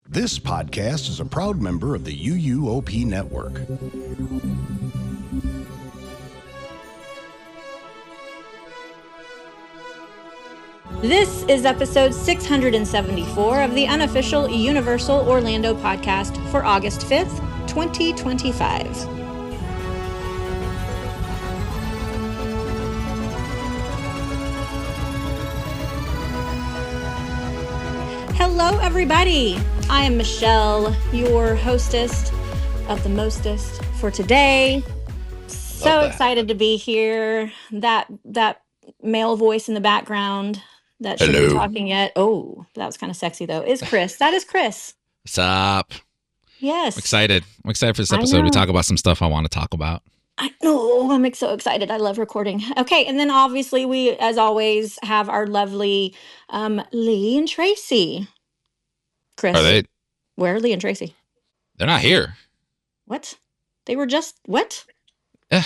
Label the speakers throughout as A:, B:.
A: This podcast is a proud member of the UUOP network.
B: This is episode 674 of the unofficial Universal Orlando podcast for August 5th, 2025. Hello, everybody. I am Michelle, your hostess of the mostest for today. So excited to be here. That male voice in the background that shouldn't be talking yet. Oh, that was kind of sexy though. Is Chris. That is Chris.
C: What's up?
B: Yes.
C: I'm excited for this episode. We talk about some stuff I want to talk about.
B: I know. I'm so excited. I love recording. Okay. And then obviously we, as always, have our lovely Lee and Tracy. Chris.
C: Are they?
B: Where are Lee and Tracy?
C: They're not here.
B: What? They were just, what?
C: Wait.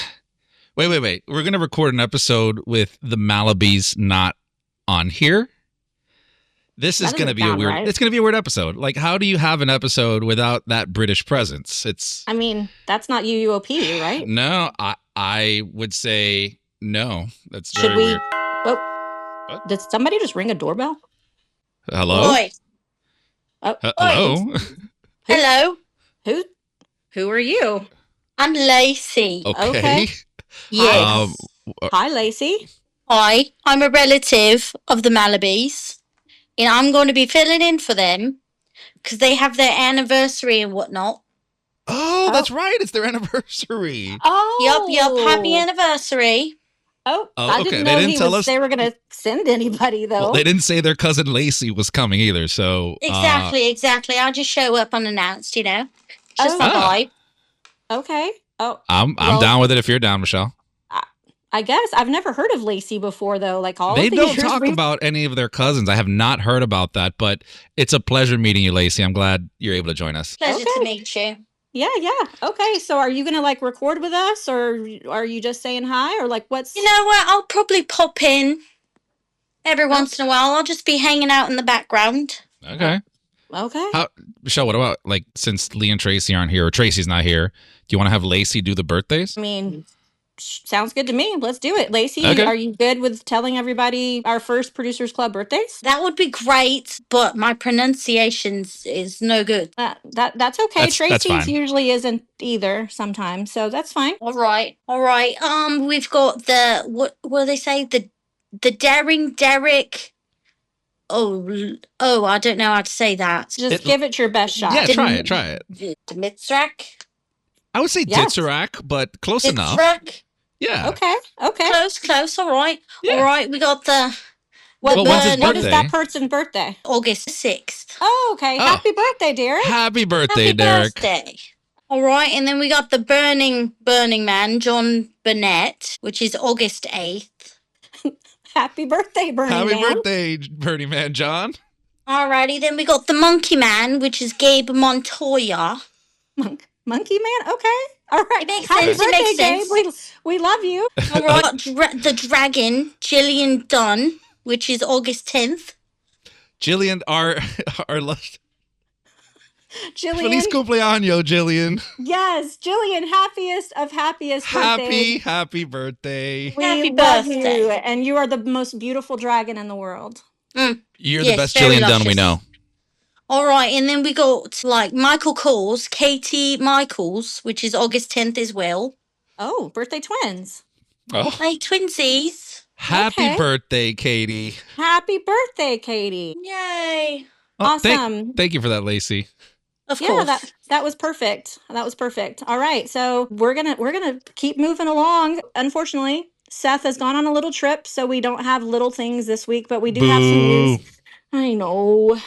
C: We're going to record an episode with the Malibis not on here. This is going to be a weird, It's going to be a weird episode. Like, how do you have an episode without that British presence?
B: I mean, that's not UUOP, right?
C: No, I would say no. That's
B: Should
C: very
B: we?
C: weird.
B: Oh, did somebody just ring a doorbell?
C: Hello?
D: Oi.
C: Hello?
D: Hello.
B: Who are you?
D: I'm Lacey.
C: Okay.
D: Yes.
B: Hi, Lacey.
D: Hi. I'm a relative of the Malibis, and I'm going to be filling in for them because they have their anniversary and whatnot.
C: Oh, that's right. It's their anniversary.
B: Oh.
D: Yup. Happy anniversary.
B: Oh,
C: Oh,
B: I
C: okay.
B: didn't
C: They
B: know
C: didn't tell us-
B: they were going to send anybody, though.
C: Well, they didn't say their cousin Lacey was coming either, so...
D: Exactly. I'll just show up unannounced, you know. Just my vibe.
B: Okay. Oh,
C: I'm down with it if you're down, Michelle.
B: I guess. I've never heard of Lacey before, though. Like all
C: They
B: of the
C: don't
B: years
C: talk about any of their cousins. I have not heard about that, but it's a pleasure meeting you, Lacey. I'm glad you're able to join us.
D: Pleasure to meet you.
B: Yeah. Okay, so are you going to, record with us, or are you just saying hi, or, what's...
D: You know what? I'll probably pop in every once in a while. I'll just be hanging out in the background.
C: Okay.
B: Okay.
C: Michelle, what about, since Lee and Tracy aren't here, or Tracy's not here, do you want to have Lacey do the birthdays?
B: I mean, sounds good to me. Let's do it. Lacey,
C: Okay.
B: Are you good with telling everybody our first Producers Club birthdays?
D: That would be great, but my pronunciation is no good.
B: That's okay.
C: That's
B: Tracy's
C: fine.
B: usually isn't either sometimes, so that's fine.
D: All right. We've got the what do they say? The daring Derek. Oh, I don't know how to say that.
B: Just give it your best shot.
C: Yeah, try it.
D: Dmitrak.
C: I would say
B: Yes.
C: Ditzerak, but close enough.
D: Dmitrak.
C: Yeah.
B: Okay.
D: Close. All right.
C: Yeah.
D: All right. We got the
C: Well, when's his
B: What is
C: birthday?
B: that person's birthday?
D: August 6th.
B: Oh, okay.
C: Oh.
B: Happy birthday, Derek.
C: Happy birthday,
D: Happy
C: Derek.
D: birthday. All right, and then we got the burning man, John Burnett, which is August 8th.
B: Happy birthday, Bernie
C: Happy
B: Man.
C: birthday, Bernie Man John.
D: Alrighty, then we got the monkey man, which is Gabe Montoya.
B: Monkey Man? Okay. All right.
D: It makes
B: Happy
D: sense, it
B: birthday,
D: makes
B: Gabe.
D: sense.
B: We love you.
D: All right, the dragon, Gillian Dunn, which is August 10th.
C: Jillian, our
B: Jillian.
C: Feliz cumpleaños, Jillian.
B: Yes, Jillian, happiest birthdays.
C: Happy birthday.
B: We
D: Happy
B: love
D: birthday.
B: you, and you are the most beautiful dragon in the world.
C: You're
D: Yes,
C: the best
D: very
C: Jillian Dunn we
D: luscious.
C: know.
D: All right, and then we got Michael Kors, Katie Michaels, which is August 10th as well.
B: Oh, birthday twins.
C: Oh,
D: Like twinsies.
C: happy
B: Okay.
C: birthday, Katie.
B: Happy birthday, Katie.
D: Yay.
C: Oh,
B: Awesome.
C: Thank you for that, Lacey.
D: Of
B: Yeah,
D: course.
B: that was perfect. All right, so we're gonna keep moving along. Unfortunately, Seth has gone on a little trip, so we don't have little things this week, but we do have some news. I know.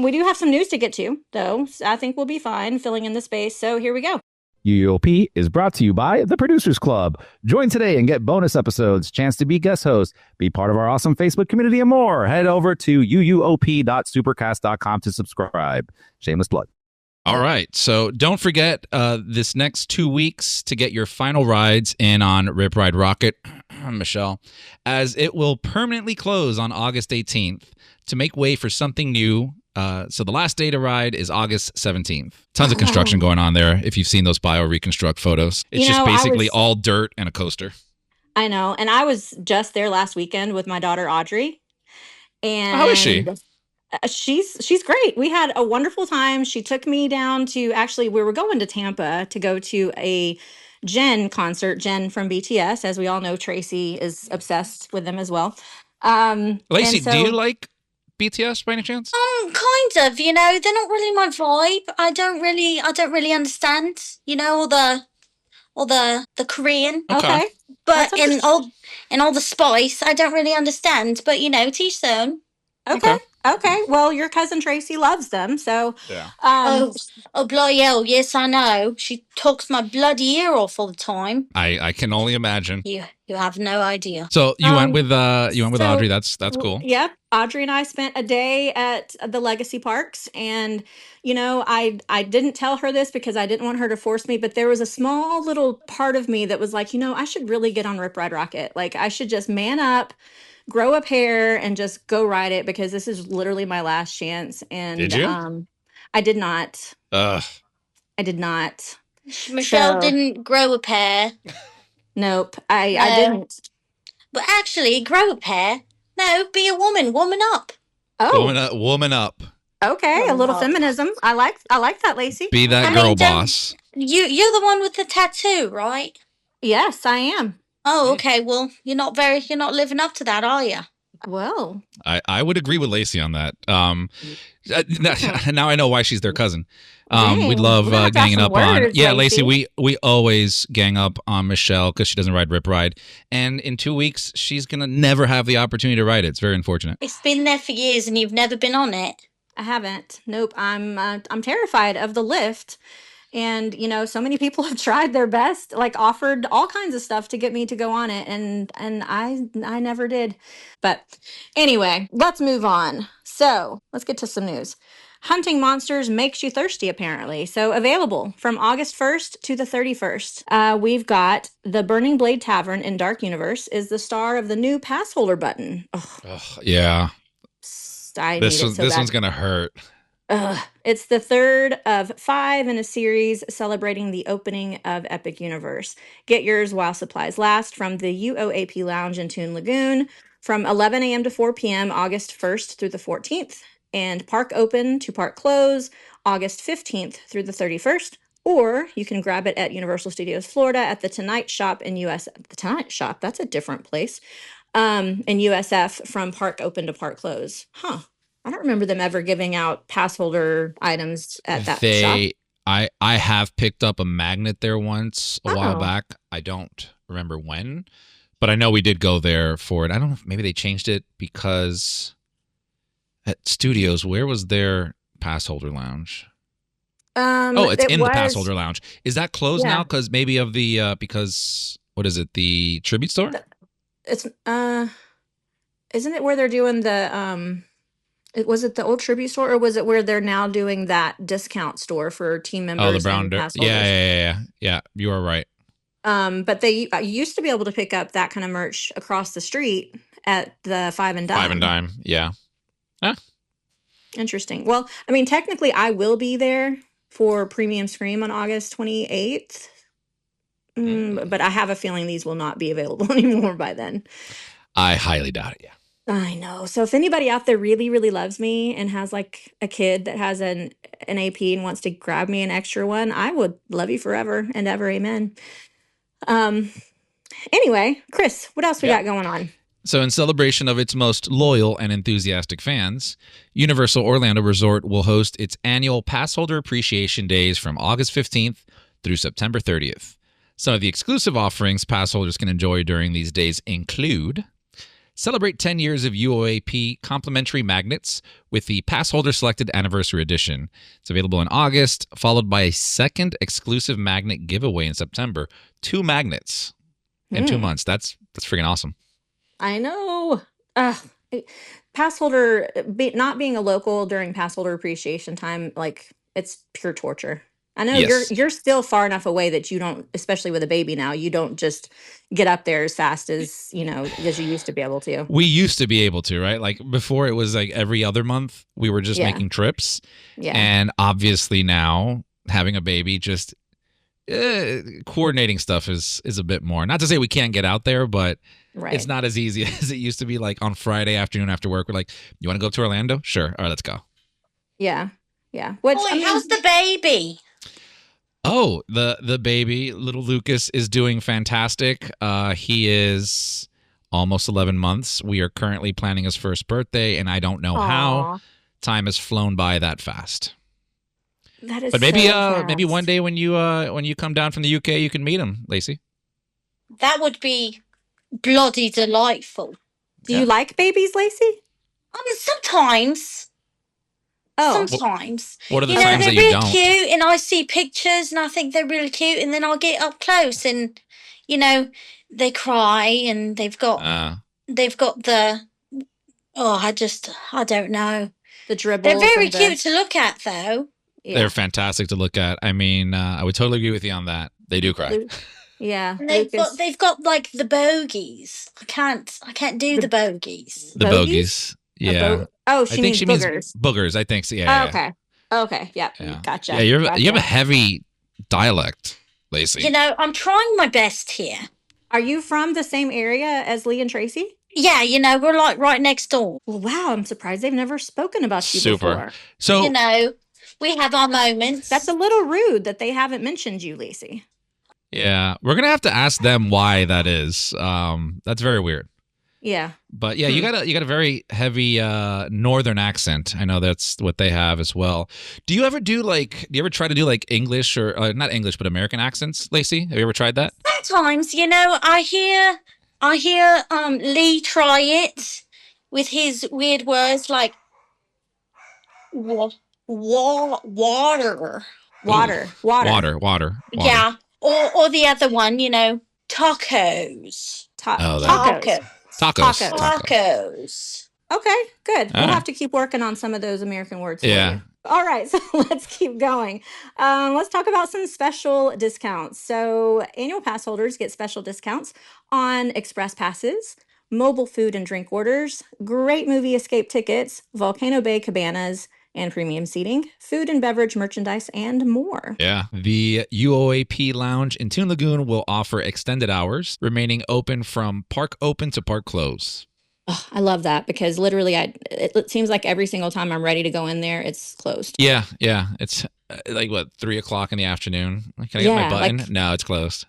B: We do have some news to get to, though. So I think we'll be fine filling in the space. So here we go.
E: UUOP is brought to you by the Producers Club. Join today and get bonus episodes, chance to be guest host, be part of our awesome Facebook community, and more. Head over to uUOP.supercast.com to subscribe. Shameless plug.
C: All right. So don't forget this next 2 weeks to get your final rides in on Rip Ride Rocket, Michelle, as it will permanently close on August 18th to make way for something new So the last day to ride is August 17th. Tons of construction going on there. If you've seen those bioreconstruct photos, it's just basically all dirt and a coaster.
B: I know. And I was just there last weekend with my daughter, Audrey. And
C: how is she?
B: She's great. We had a wonderful time. She took me down to, actually, we were going to Tampa to go to a Jen concert. Jen from BTS. As we all know, Tracy is obsessed with them as well.
C: Lacey, do you like BTS by any chance?
D: Kind of. They're not really my vibe. I don't really understand. All the Korean.
B: Okay.
D: But in all the spice, I don't really understand. But teach their own.
B: Okay. Well, your cousin Tracy loves them, so
C: yeah.
D: Bloody hell! Yes, I know. She talks my bloody ear off all the time.
C: I can only imagine.
D: You have no idea.
C: So you went with Audrey. That's cool.
B: Yep. Audrey and I spent a day at the Legacy Parks, and I didn't tell her this because I didn't want her to force me, but there was a small little part of me that was like, I should really get on Rip Ride Rocket. Like, I should just man up, grow up hair, and just go ride it, because this is literally my last chance. And
C: did you?
B: I did not.
C: I
B: did not.
D: Michelle didn't grow a pair.
B: Nope. I didn't.
D: But actually, grow a pair. No, be a woman. Woman up.
B: Oh.
C: Woman up.
B: Okay, a little feminism. I like that, Lacey.
C: Be that girl boss.
D: You're the one with the tattoo, right?
B: Yes, I am.
D: Oh, okay. Well, you're not living up to that, are you?
B: Well,
C: I would agree with Lacey on that. Now I know why she's their cousin. We love ganging up on. Yeah, Lacey, we always gang up on Michelle because she doesn't ride Rip Ride, and in 2 weeks she's gonna never have the opportunity to ride it. It's very unfortunate.
D: It's been there for years, and you've never been on it.
B: I haven't. Nope. I'm terrified of the lift. And, so many people have tried their best, like offered all kinds of stuff to get me to go on it. And I never did. But anyway, let's move on. So let's get to some news. Hunting Monsters makes you thirsty, apparently. So available from August 1st to the 31st. We've got the Burning Blade Tavern in Dark Universe is the star of the new Passholder button.
C: Yeah.
B: This
C: one's going to hurt.
B: It's the third of 5 in a series celebrating the opening of Epic Universe. Get yours while supplies last from the UOAP Lounge in Toon Lagoon from 11 a.m. to 4 p.m. August 1st through the 14th, and park open to park close August 15th through the 31st. Or you can grab it at Universal Studios Florida at the Tonight Shop in US. The Tonight Shop, that's a different place. In USF from park open to park close. Huh. I don't remember them ever giving out pass holder items at that shop.
C: I have picked up a magnet there once a while back. I don't remember when, but I know we did go there for it. I don't know if maybe they changed it because at Studios, where was their pass holder lounge? It's in the pass holder lounge. Is that closed now? Because maybe of the because what is it? The tribute store?
B: It's isn't it where they're doing the was it the old tribute store, or was it where they're now doing that discount store for team members?
C: Oh, the Brown Dirt. Yeah. You are right.
B: But they used to be able to pick up that kind of merch across the street at the Five and Dime.
C: Five and Dime, yeah. Huh?
B: Interesting. Well, I mean, technically, I will be there for Premium Scream on August 28th, but I have a feeling these will not be available anymore by then.
C: I highly doubt it. Yeah.
B: I know. So if anybody out there really, really loves me and has like a kid that has an AP and wants to grab me an extra one, I would love you forever and ever. Amen. Anyway, Chris, what else we got going on?
C: So in celebration of its most loyal and enthusiastic fans, Universal Orlando Resort will host its annual Passholder Appreciation Days from August 15th through September 30th. Some of the exclusive offerings pass holders can enjoy during these days include: celebrate 10 years of UOAP complimentary magnets with the Passholder Selected Anniversary Edition. It's available in August, followed by a second exclusive magnet giveaway in September. 2 magnets in 2 months. That's freaking awesome.
B: I know. Passholder, not being a local during Passholder Appreciation time, like, it's pure torture. I know
C: Yes.
B: you're still far enough away that you don't, especially with a baby now, you don't just get up there as fast as, as you used to be able to.
C: We used to be able to, right? Like before it was like every other month we were just
B: Yeah.
C: making trips.
B: Yeah.
C: And obviously now having a baby, just coordinating stuff is a bit more. Not to say we can't get out there, but
B: Right.
C: it's not as easy as it used to be. Like on Friday afternoon after work, we're like, you want to go to Orlando? Sure. All right, let's go.
B: Yeah. Yeah. Which,
D: Boy, how's the baby?
C: Oh, the baby, little Lucas, is doing fantastic. He is almost 11 months. We are currently planning his first birthday, and I don't know how time has flown by that fast.
B: That is
C: But maybe
B: so
C: maybe
B: fast.
C: one day when you come down from the UK, you can meet him, Lacey.
D: That would be bloody delightful.
B: Do you like babies, Lacey?
D: I mean, sometimes.
B: Oh,
D: Sometimes.
C: What are the
D: You know,
C: times
D: they're
C: that you
D: really
C: don't?
D: cute, and I see pictures, and I think they're really cute, and then I'll get up close, and, they cry, and they've got the, I don't know.
B: the dribbles.
D: They're very
B: and the-
D: cute to look at, though.
B: Yeah.
C: They're fantastic to look at. I mean, I would totally agree with you on that. They do cry.
B: Yeah.
D: And
B: Lucas.
D: they've got like the bogies. I can't do the bogies.
C: The bogies. Yeah.
B: She means
C: she
B: boogers.
C: means boogers. I think so. Yeah.
B: Okay. Okay. Yep.
C: Yeah.
B: Gotcha.
C: Yeah, you have a
B: Gotcha.
C: heavy dialect, Lacey.
D: I'm trying my best here.
B: Are you from the same area as Lee and Tracy?
D: Yeah, we're like right next door.
B: Well, wow. I'm surprised they've never spoken about you
C: Super.
B: before.
C: So
D: We have our moments.
B: That's a little rude that they haven't mentioned you, Lacey.
C: yeah, we're gonna have to ask them why that is. That's very weird.
B: Yeah.
C: But yeah, you got a very heavy northern accent. I know that's what they have as well. Do you ever try to do like English or not English but American accents, Lacey? Have you ever tried that?
D: Sometimes, I hear Lee try it with his weird words like water.
B: Water.
D: Yeah. Or the other one, tacos.
B: Tacos.
D: Tacos.
B: Okay, good. We'll
C: right.
B: have to keep working on some of those American words for
C: Yeah.
B: you. All right, so let's keep going. Let's talk about some special discounts. So annual pass holders get special discounts on express passes, mobile food and drink orders, great movie escape tickets, Volcano Bay cabanas, and premium seating, food and beverage merchandise, and more.
C: Yeah. The UOAP Lounge in Toon Lagoon will offer extended hours, remaining open from park open to park close.
B: Oh, I love that because literally it seems like every single time I'm ready to go in there, it's closed.
C: Yeah. It's like, 3:00 in the afternoon? Can I get my button? No, it's closed.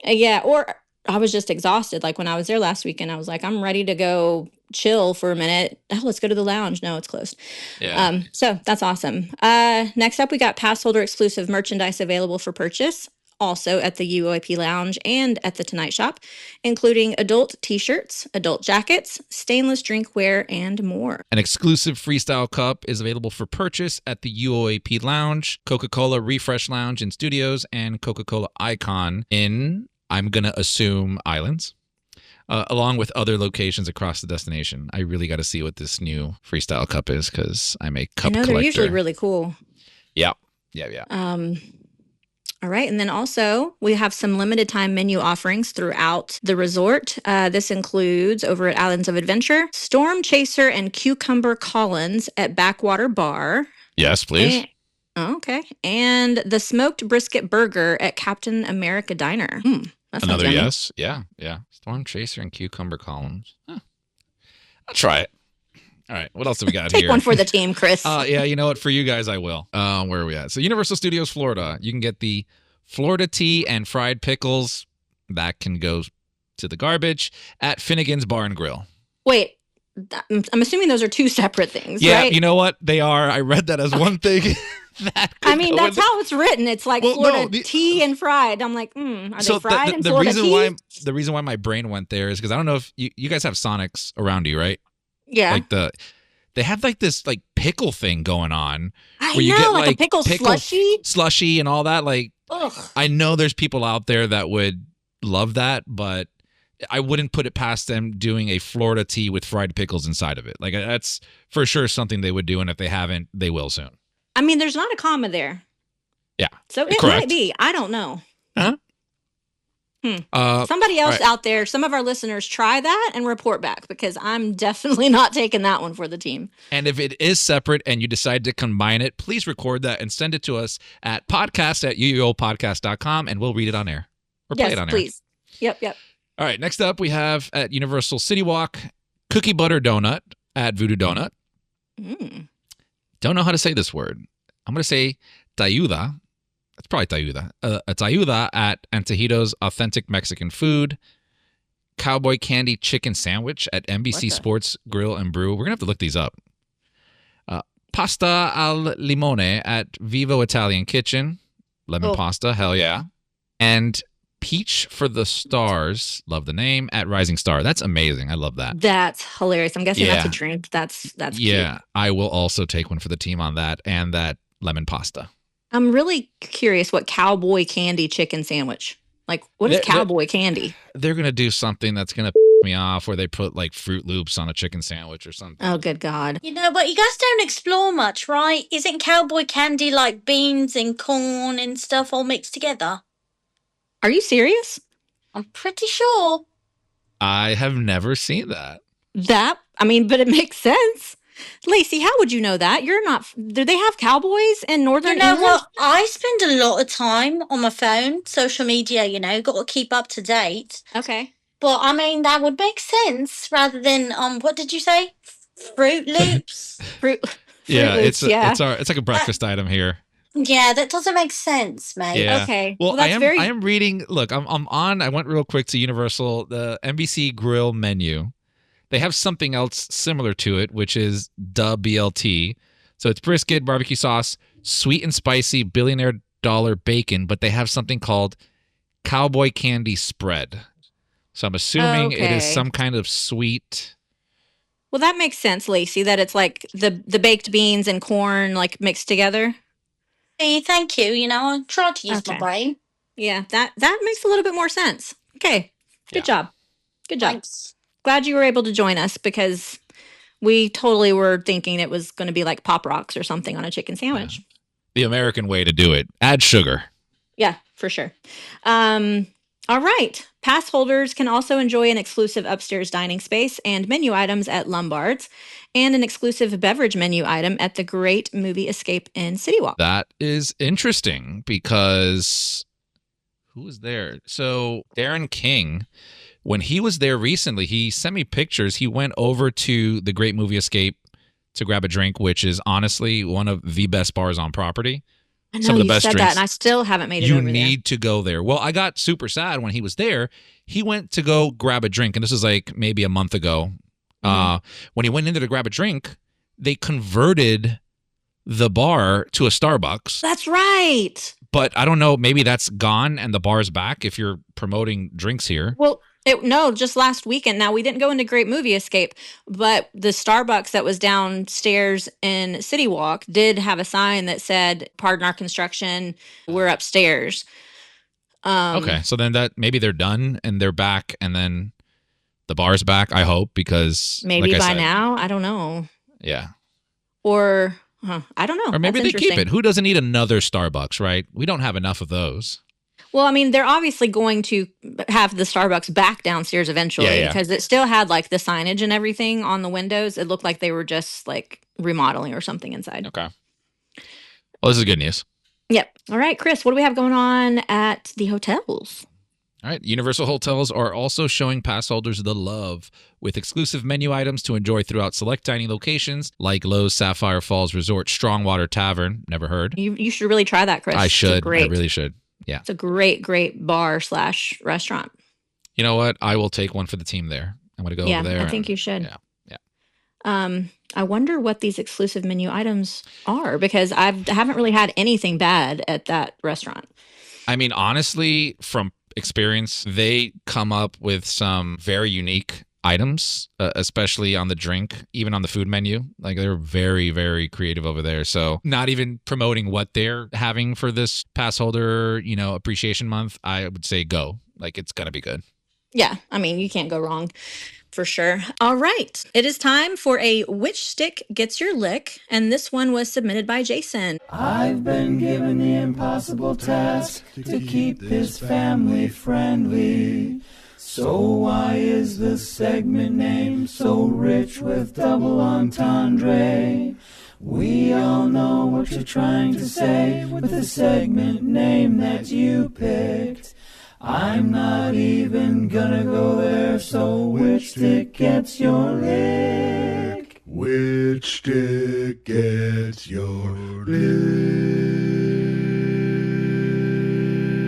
B: Yeah, or I was just exhausted. Like when I was there last weekend, I was like, I'm ready to go chill for a minute. Oh, let's go to the lounge. No, it's closed.
C: Yeah.
B: So that's awesome. Next up, we got pass holder exclusive merchandise available for purchase, also at the UOP Lounge and at the Tonight Shop, including adult t-shirts, adult jackets, stainless drinkware, and more.
C: An exclusive freestyle cup is available for purchase at the UOAP Lounge, Coca-Cola Refresh Lounge in Studios, and Coca-Cola Icon in, I'm going to assume, Islands, along with other locations across the destination. I really got to see what this new freestyle cup is because I'm a cup collector.
B: They're usually really cool.
C: Yeah.
B: All right. And then also we have some limited time menu offerings throughout the resort. This includes over at Islands of Adventure, Storm Chaser and Cucumber Collins at Backwater Bar.
C: Yes, please.
B: Okay. And the smoked brisket burger at Captain America Diner. That sounds
C: Another
B: yummy.
C: yes. Yeah. Storm Chaser and Cucumber Columns. Huh. I'll try it. All right. What else do we got here?
B: Take one for the team, Chris.
C: Yeah, you know what? For you guys, I will. Where are we at? So Universal Studios Florida. You can get the Florida tea and fried pickles. That can go to the garbage at Finnegan's Bar and Grill.
B: Wait, I'm assuming those are two separate things,
C: Yeah,
B: right?
C: you know what? They are. I read that as one thing.
B: I mean, that's how it's written. It's like Florida tea and fried. I'm like, are they fried in Florida tea?
C: The reason why my brain went there is because I don't know if you guys have Sonics around you, right?
B: Yeah.
C: Like they have like this like pickle thing going on.
B: I
C: where you
B: know,
C: get
B: like a pickle
C: slushy and all that. Like,
B: ugh.
C: I know there's people out there that would love that, but I wouldn't put it past them doing a Florida tea with fried pickles inside of it. Like that's for sure something they would do, and if they haven't, they will soon.
B: I mean, there's not a comma there.
C: Yeah.
B: So it
C: correct.
B: might be. I don't know.
C: Huh?
B: Somebody else out there, some of our listeners, try that and report back, because I'm definitely not taking that one for the team.
C: And if it is separate and you decide to combine it, please record that and send it to us at podcast@uuopodcast.com, and we'll read it on air. Or play it on
B: please. Yep.
C: All right, next up we have at Universal City Walk, cookie butter donut at Voodoo Donut. Don't know how to say this word. I'm going to say tayuda. It's probably tayuda. A tayuda at Antojitos Authentic Mexican Food. Cowboy Candy Chicken Sandwich at NBC Sports Grill and Brew. We're going to have to look these up. Pasta al limone at Vivo Italian Kitchen. Lemon pasta, hell yeah. And Peach for the Stars, love the name, at Rising Star. That's amazing. I love that.
B: That's hilarious. I'm guessing that's a drink. That's
C: yeah.
B: cute.
C: I will also take one for the team on that, and that lemon pasta.
B: I'm really curious what Cowboy Candy Chicken Sandwich. Like, what is Cowboy Candy?
C: They're going to do something that's going to me off, where they put like Fruit Loops on a chicken sandwich or something.
B: Oh, good God.
D: You know, but you guys don't explore much, right? Isn't Cowboy Candy like beans and corn and stuff all mixed together?
B: Are you serious?
D: I'm pretty sure.
C: I have never seen that.
B: But it makes sense. Lacey, how would you know that? You're not. Do they have cowboys in Northern England?
D: What? I spend a lot of time on my phone, social media, got to keep up to date.
B: Okay.
D: But, that would make sense rather than, what did you say? Fruit Loops?
B: Fruit
C: yeah,
B: Loops,
C: it's like a breakfast item here.
D: Yeah, that doesn't make sense, mate.
C: Yeah.
B: Okay.
C: Well, I am reading. Look, I'm on. I went real quick to Universal, the NBC Grill menu. They have something else similar to it, which is the BLT. So it's brisket, barbecue sauce, sweet and spicy billionaire dollar bacon, but they have something called Cowboy Candy Spread. So I'm assuming it is some kind of sweet.
B: Well, that makes sense, Lacey, that it's like the baked beans and corn like mixed together.
D: Hey, thank you. I tried to use my brain.
B: Yeah, that makes a little bit more sense. Okay. Good job.
D: Thanks.
B: Glad you were able to join us, because we totally were thinking it was going to be like Pop Rocks or something on a chicken sandwich.
C: Yeah. The American way to do it. Add sugar.
B: Yeah, for sure. All right. Pass holders can also enjoy an exclusive upstairs dining space and menu items at Lombard's, and an exclusive beverage menu item at the Great Movie Escape in City Walk.
C: That is interesting, because who was there? So Darren King, when he was there recently, he sent me pictures. He went over to the Great Movie Escape to grab a drink, which is honestly one of the best bars on property.
B: I know, you said that, and I still haven't made it over there.
C: You need to go there. Well, I got super sad when he was there. He went to go grab a drink, and this is like maybe a month ago. When he went in there to grab a drink, they converted the bar to a Starbucks.
B: That's right.
C: But I don't know, maybe that's gone and the bar's back if you're promoting drinks here.
B: Well, just last weekend. Now, we didn't go into Great Movie Escape, but the Starbucks that was downstairs in City Walk did have a sign that said, "Pardon our construction, we're upstairs."
C: Okay, so then maybe they're done and they're back, and then the bar's back, I hope, because
B: maybe like by now, I don't know.
C: Yeah.
B: Or I don't know.
C: Or maybe they keep it. Who doesn't need another Starbucks, right? We don't have enough of those.
B: Well, they're obviously going to have the Starbucks back downstairs eventually, because it still had like the signage and everything on the windows. It looked like they were just like remodeling or something inside.
C: Okay. Well, this is good news.
B: Yep. All right, Chris, what do we have going on at the hotels?
C: All right. Universal Hotels are also showing pass holders the love with exclusive menu items to enjoy throughout select dining locations like Lowe's Sapphire Falls Resort Strongwater Tavern. Never heard.
B: You should really try that, Chris.
C: I should. I really should. Yeah.
B: It's a great, great bar/restaurant.
C: You know what? I will take one for the team there. I'm going to go over there.
B: I think you should.
C: Yeah.
B: I wonder what these exclusive menu items are, because I haven't really had anything bad at that restaurant.
C: Honestly, from experience, they come up with some very unique items, especially on the drink, even on the food menu. Like, they're very, very creative over there. So not even promoting what they're having for this pass holder, appreciation month, I would say go. Like, it's going to be good.
B: Yeah. You can't go wrong. For sure. All right. It is time for a Which Stick Gets Your Lick, and this one was submitted by Jason.
F: I've been given the impossible task to keep this family friendly. So why is the segment name so rich with double entendre? We all know what you're trying to say with the segment name that you picked. I'm not even gonna go there, so which stick gets your lick?
A: Which stick gets your lick?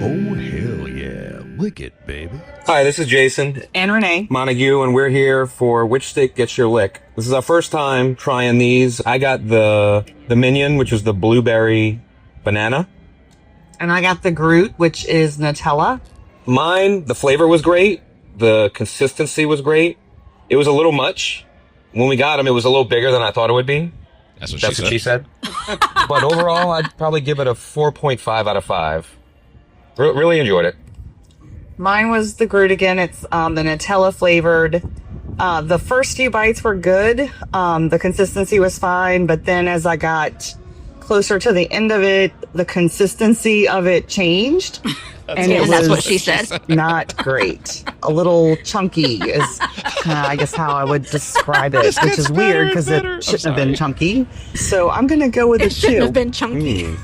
A: Oh, hell yeah. Lick it, baby.
G: Hi, this is Jason
H: and Renee
G: Montague, and we're here for Which Stick Gets Your Lick. This is our first time trying these. I got the Minion, which is the blueberry banana.
H: And I got the Groot, which is Nutella.
G: Mine, the flavor was great. The consistency was great. It was a little much. When we got them, it was a little bigger than I thought it would be.
C: That's what she
G: said. But overall, I'd probably give it a 4.5 out of 5. Really enjoyed it.
H: Mine was the Groot again. It's the Nutella flavored. The first few bites were good. The consistency was fine. But then as I got closer to the end of it, the consistency of it changed.
B: That's what she said.
H: Not great. A little chunky is, I guess, how I would describe it, which is weird because it shouldn't have been chunky. So I'm going to go with a 2.
B: It shouldn't have been chunky.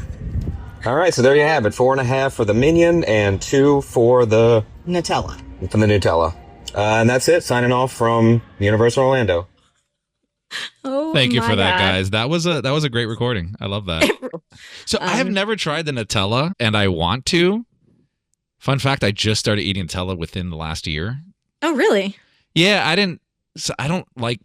G: All right, so there you have it. 4.5 for the Minion and 2 for the
H: Nutella.
G: And that's it. Signing off from Universal Orlando.
B: Oh,
C: thank you for that,
B: God.
C: guys. That was a great recording. I love that. So I have never tried the Nutella, and I want to. Fun fact: I just started eating Nutella within the last year.
B: Oh, really?
C: Yeah, I don't like,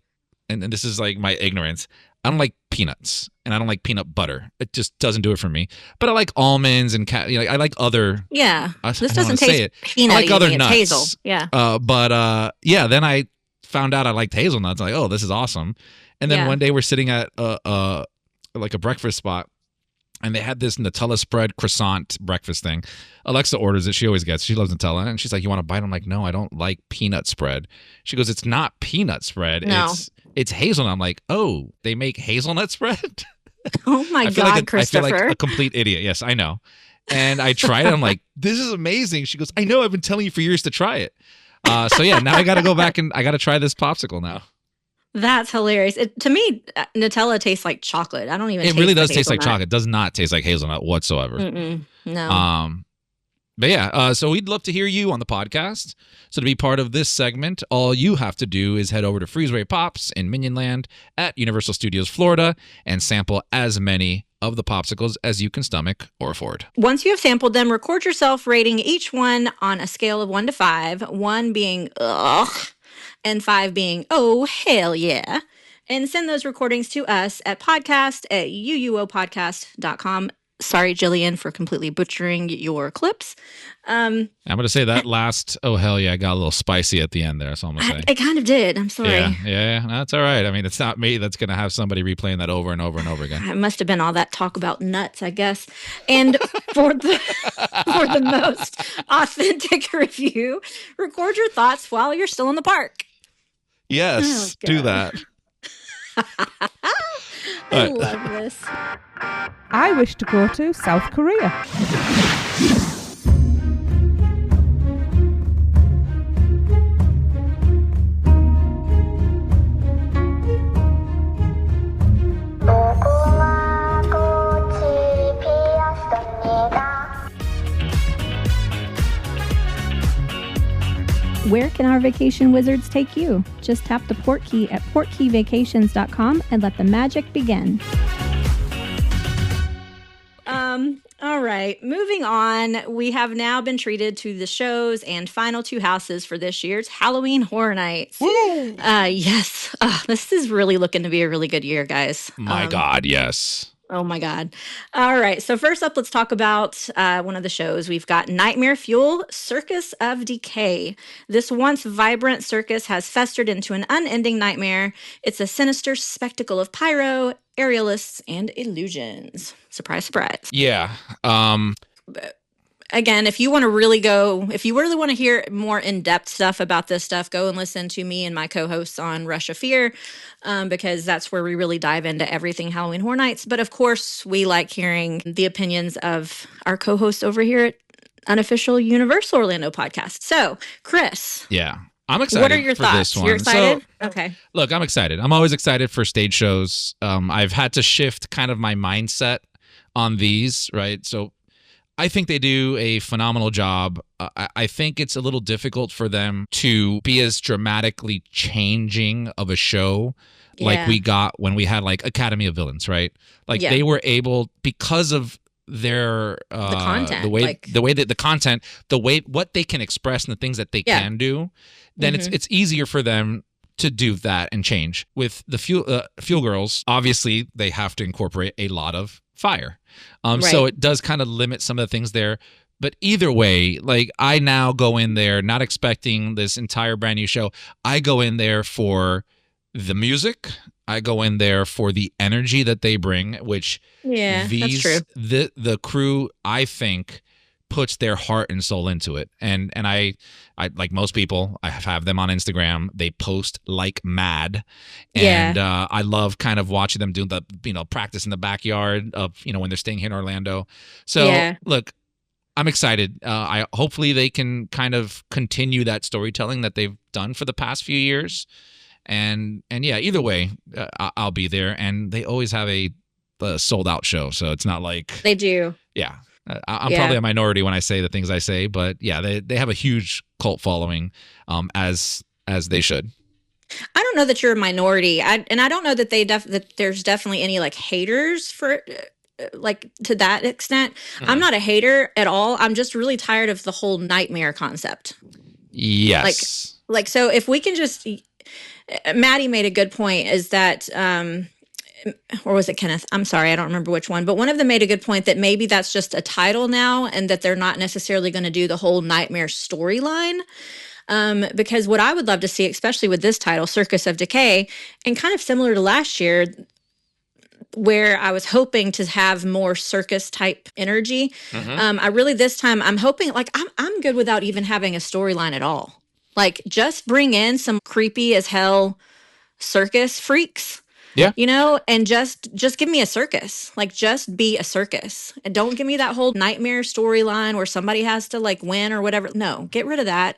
C: and this is like my ignorance. I don't like peanuts, and I don't like peanut butter. It just doesn't do it for me. But I like almonds and I like other.
B: Yeah,
C: this
B: doesn't taste peanutty.
C: I like other
B: it's
C: nuts.
B: hazel. Yeah.
C: Then I found out I liked hazelnuts. I'm like, oh, this is awesome. And then one day we're sitting at like a breakfast spot, and they had this Nutella spread croissant breakfast thing. Alexa orders it. She always gets. She loves Nutella, and she's like, "You want to bite?" I'm like, "No, I don't like peanut spread." She goes, "It's not peanut spread.
B: No.
C: It's hazelnut." I'm like, "Oh, they make hazelnut spread?"
B: Oh my God, Christopher!
C: I feel like a complete idiot. Yes, I know. And I tried it. I'm like, "This is amazing." She goes, "I know. I've been telling you for years to try it." So yeah, now I got to go back and I got to try this popsicle now.
B: That's hilarious. To me, Nutella tastes like chocolate. I don't even.
C: It really does taste like chocolate. It does not taste like hazelnut whatsoever.
B: No.
C: But yeah, so we'd love to hear you on the podcast. So to be part of this segment, all you have to do is head over to Freezeway Pops in Minionland at Universal Studios Florida and sample as many of the popsicles as you can stomach or afford.
B: Once you have sampled them, record yourself rating each one on a scale of 1 to 5, 1 being ugh, and 5 being oh, hell yeah. And send those recordings to us at podcast@uuopodcast.com. Sorry, Jillian, for completely butchering your clips.
C: I'm going to say that last, oh, hell yeah, got a little spicy at the end there. That's all I'm going to say.
B: It kind of did. I'm sorry.
C: Yeah, that's all right. I mean, it's not me that's going to have somebody replaying that over and over and over again.
B: It must have been all that talk about nuts, I guess. And for the most authentic review, record your thoughts while you're still in the park.
C: Yes, do that.
B: I love this.
I: I wish to go to South Korea. Where can our vacation wizards take you? Just tap the port key at portkeyvacations.com and let the magic begin.
B: All right, moving on. We have now been treated to the shows and final 2 houses for this year's Halloween Horror Nights. Yes. This is really looking to be a really good year, guys.
C: My God, yes.
B: Oh my God. All right. So first up, let's talk about one of the shows. We've got Nightmare Fuel, Circus of Decay. This once vibrant circus has festered into an unending nightmare. It's a sinister spectacle of pyro, aerialists, and illusions. Surprise, surprise.
C: Yeah.
B: again, if you really want to hear more in-depth stuff about this stuff, go and listen to me and my co-hosts on Rush of Fear, because that's where we really dive into everything Halloween Horror Nights. But of course, we like hearing the opinions of our co-hosts over here at Unofficial Universal Orlando Podcast. So, Chris.
C: Yeah. I'm excited.
B: What are your
C: for
B: thoughts?
C: This one.
B: You're excited?
C: So,
B: okay.
C: Look, I'm excited. I'm always excited for stage shows. I've had to shift kind of my mindset on these, right? So I think they do a phenomenal job. I think it's a little difficult for them to be as dramatically changing of a show like we got when we had like Academy of Villains, right? Like they were able, because of their
B: the content,
C: what they can express and the things that they can do, then it's easier for them to do that and change. With the Fuel Girls, obviously they have to incorporate a lot of fire, so it does kind of limit some of the things there. But either way, like, I now go in there not expecting this entire brand new show. I go in there for the music. I go in there for the energy that they bring, which
B: that's true.
C: The crew, I think, puts their heart and soul into it. And I like most people, I have them on Instagram. They post like mad. And I love kind of watching them do the, practice in the backyard of, when they're staying here in Orlando. So look, I'm excited. Hopefully they can kind of continue that storytelling that they've done for the past few years. And either way, I'll be there. And they always have a sold out show. So it's not like
B: they do.
C: Yeah. I'm probably a minority when I say the things I say, but they have a huge cult following, as they should.
B: I don't know that you're a minority. I don't know that that there's definitely any like haters for like to that extent. Mm-hmm. I'm not a hater at all. I'm just really tired of the whole nightmare concept.
C: Yes.
B: Like so if we can just, Maddie made a good point, is that, or was it Kenneth? I'm sorry, I don't remember which one, but one of them made a good point that maybe that's just a title now and that they're not necessarily going to do the whole nightmare storyline. Because what I would love to see, especially with this title, Circus of Decay, and kind of similar to last year, where I was hoping to have more circus type energy. Mm-hmm. I really, this time, I'm hoping, like, I'm good without even having a storyline at all. Like, just bring in some creepy as hell circus freaks.
C: Yeah.
B: And just give me a circus. Like, just be a circus. And don't give me that whole nightmare storyline where somebody has to like win or whatever. No, get rid of that.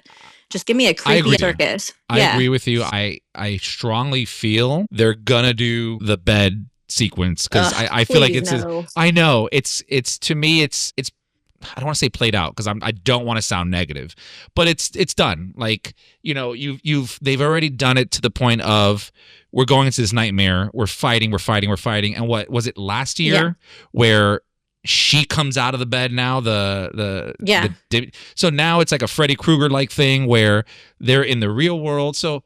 B: Just give me a creepy circus.
C: I agree with you. I strongly feel they're gonna do the bed sequence, because I feel like it's I know it's to me it's I don't want to say played out, because I don't want to sound negative, but it's done. Like, they've already done it to the point of, we're going into this nightmare, we're fighting. And what was it last year where she comes out of the bed now, so now it's like a Freddy Krueger like thing where they're in the real world. So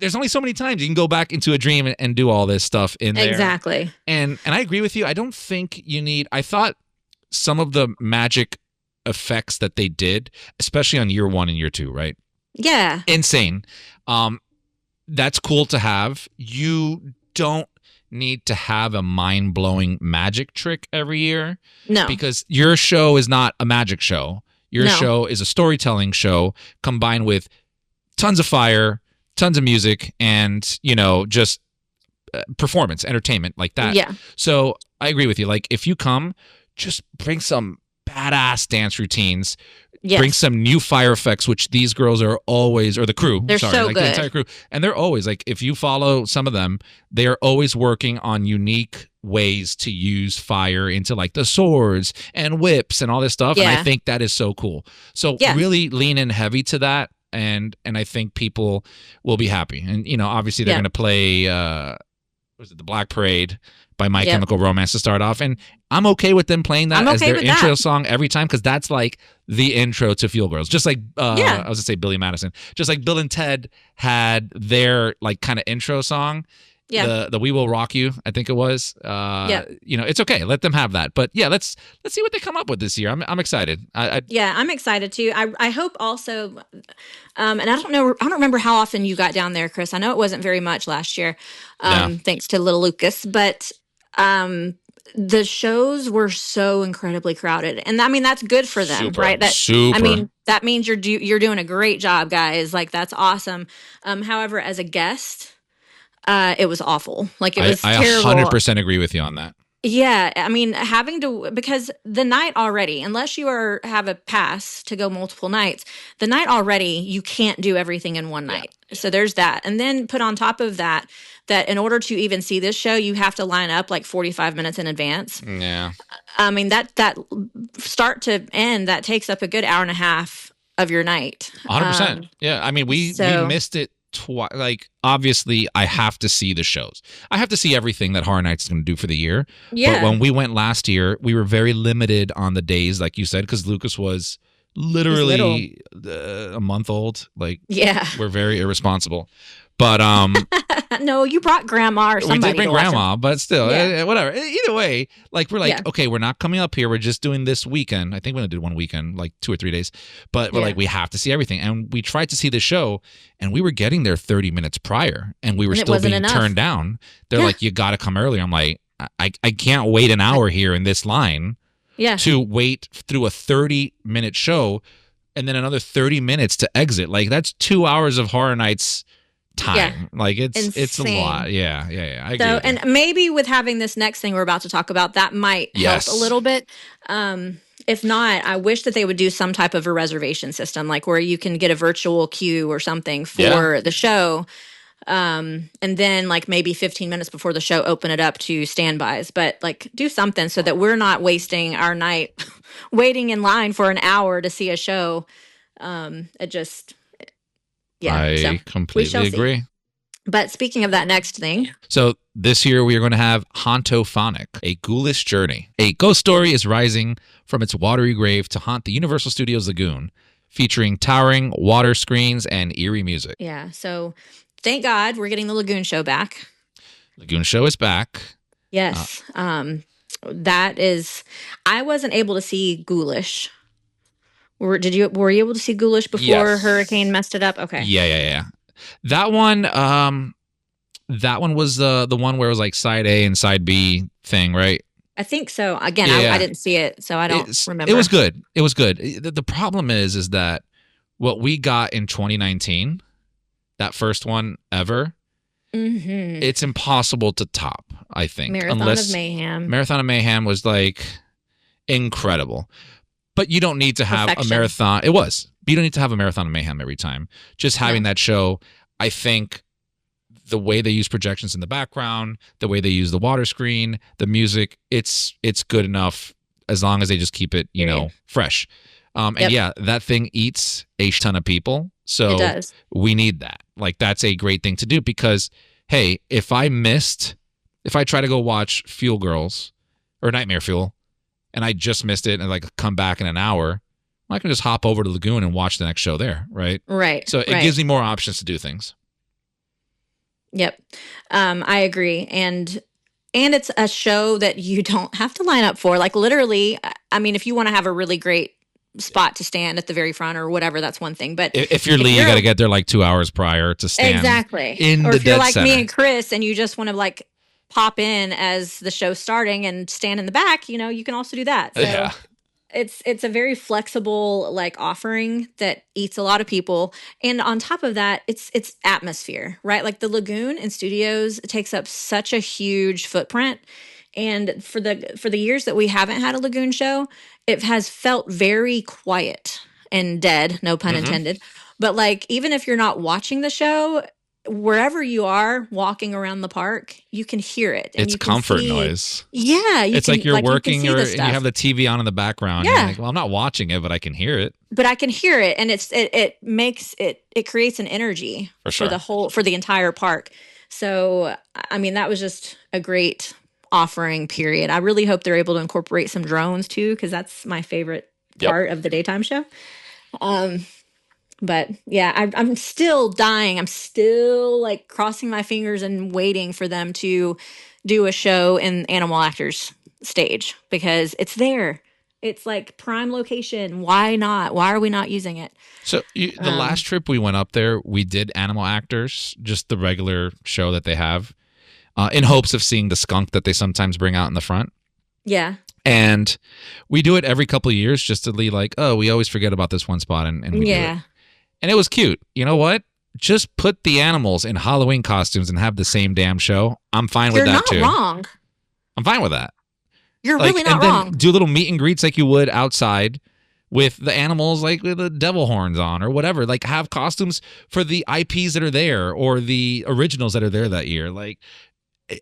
C: there's only so many times you can go back into a dream and do all this stuff in there.
B: Exactly.
C: And I agree with you. I don't think you need, I thought some of the magic effects that they did, especially on year 1 and year 2, right?
B: Yeah.
C: Insane. That's cool to have. You don't need to have a mind-blowing magic trick every year.
B: No.
C: Because your show is not a magic show. Your show is a storytelling show combined with tons of fire, tons of music, and, just performance, entertainment like that.
B: Yeah.
C: So I agree with you. Like, if you come, just bring some badass dance routines. Yes. Bring some new fire effects, which these girls are always, or the crew.
B: They're so
C: like
B: good.
C: The entire crew. And they're always, like, if you follow some of them, they are always working on unique ways to use fire into, like, the swords and whips and all this stuff.
B: Yeah.
C: And I think that is so cool. So really lean in heavy to that. And I think people will be happy. And, obviously they're going to play, was it the Black Parade by My Chemical Romance to start off. And I'm okay with them playing that as their intro song every time, because that's like the intro to Fuel Girls. Just like, I was going to say Billy Madison. Just like Bill and Ted had their like kind of intro song. Yeah. The We Will Rock You, I think it was. It's okay. Let them have that. But yeah, let's see what they come up with this year. I'm excited.
B: I'm excited too. I hope also, and I don't remember how often you got down there, Chris. I know it wasn't very much last year, thanks to little Lucas. But the shows were so incredibly crowded, and I mean that's good for them, right? I mean that means you're doing a great job, guys. Like that's awesome. However, as a guest, it was awful. Like it was terrible.
C: I 100% agree with you on that.
B: Yeah, I mean, because the night already, unless you have a pass to go multiple nights, the night already, you can't do everything in one night. So there's that. And then put on top of that in order to even see this show, you have to line up like 45 minutes in advance.
C: Yeah.
B: I mean, that start to end, that takes up a good hour and a half of your night.
C: 100%. Yeah, I mean, we missed it. Like obviously I have to see the shows. I have to see everything that Horror Nights is going to do for the year.
B: Yeah.
C: But when we went last year, we were very limited on the days, like you said, because Lucas was literally a month old. Like,
B: yeah,
C: we're very irresponsible. But
B: no, you brought grandma or somebody.
C: We did bring grandma, but still, whatever. Either way, like we're like, okay, we're not coming up here. We're just doing this weekend. I think we only did one weekend, like 2 or 3 days. But we're like, we have to see everything. And we tried to see the show, and we were getting there 30 minutes prior, and we were still being turned down. They're like, you got to come early. I'm like, I can't wait an hour here in this line to wait through a 30-minute show and then another 30 minutes to exit. Like that's 2 hours of Horror Nights time. Like it's a lot. Yeah. I agree.
B: So, and maybe with having this next thing we're about to talk about, that might help a little bit. If not, I wish that they would do some type of a reservation system, like where you can get a virtual queue or something for the show. And then like maybe 15 minutes before the show, open it up to standbys, but like do something so that we're not wasting our night waiting in line for an hour to see a show.
C: I completely agree.
B: But speaking of that next thing.
C: So this year we are going to have Hauntophonic, a ghoulish journey. A ghost story is rising from its watery grave to haunt the Universal Studios Lagoon, featuring towering water screens and eerie music.
B: Yeah, so thank God we're getting the Lagoon Show back.
C: Lagoon Show is back.
B: Yes. That is, I wasn't able to see Ghoulish. Were you able to see Ghoulish before Hurricane messed it up? Okay.
C: Yeah. That one was the one where it was like side A and side B thing, right?
B: I think so. Again, I didn't see it, so I don't remember.
C: It was good. The problem is that what we got in 2019, that first one ever, it's impossible to top, I think.
B: Marathon of Mayhem
C: was like incredible. But you don't need to have a marathon. It was. But you don't need to have a Marathon of Mayhem every time. Just having that show, I think the way they use projections in the background, the way they use the water screen, the music, it's good enough as long as they just keep it, fresh. And that thing eats a ton of people. So
B: it does.
C: We need that. Like that's a great thing to do because, hey, if I try to go watch Fuel Girls or Nightmare Fuel, and I just missed it and like come back in an hour, I can just hop over to Lagoon and watch the next show there, right?
B: Right.
C: So it gives me more options to do things.
B: Yep. I agree. And it's a show that you don't have to line up for. Like literally, I mean, if you want to have a really great spot to stand at the very front or whatever, that's one thing. But
C: if you're Lee, you got to get there like 2 hours prior to stand.
B: Exactly.
C: Or
B: if you're like me and Chris and you just want to like pop in as the show's starting and stand in the back, you can also do that. So it's a very flexible like offering that eats a lot of people. And on top of that, it's atmosphere, right? Like the Lagoon in studios takes up such a huge footprint. And for the years that we haven't had a Lagoon show, it has felt very quiet and dead, no pun intended. But like even if you're not watching the show, wherever you are walking around the park, you can hear it. And
C: it's comfort noise.
B: Yeah.
C: It's like you're working and you have the TV on in the background.
B: Yeah.
C: You're like, well, I'm not watching it, but I can hear it.
B: But I can hear it. And it creates an energy for the entire park. So, I mean, that was just a great offering, period. I really hope they're able to incorporate some drones too, because that's my favorite part of the daytime show. But yeah, I'm still dying. I'm still like crossing my fingers and waiting for them to do a show in Animal Actors stage because it's there. It's like prime location. Why not? Why are we not using it?
C: So the last trip we went up there, we did Animal Actors, just the regular show that they have, in hopes of seeing the skunk that they sometimes bring out in the front.
B: Yeah.
C: And we do it every couple of years just to be like, oh, we always forget about this one spot and we do it. And it was cute. You know what? Just put the animals in Halloween costumes and have the same damn show. I'm fine with that too.
B: You're not wrong.
C: I'm fine with that.
B: You're really not wrong.
C: Do little meet and greets like you would outside with the animals, like with the devil horns on or whatever. Like have costumes for the IPs that are there or the originals that are there that year. Like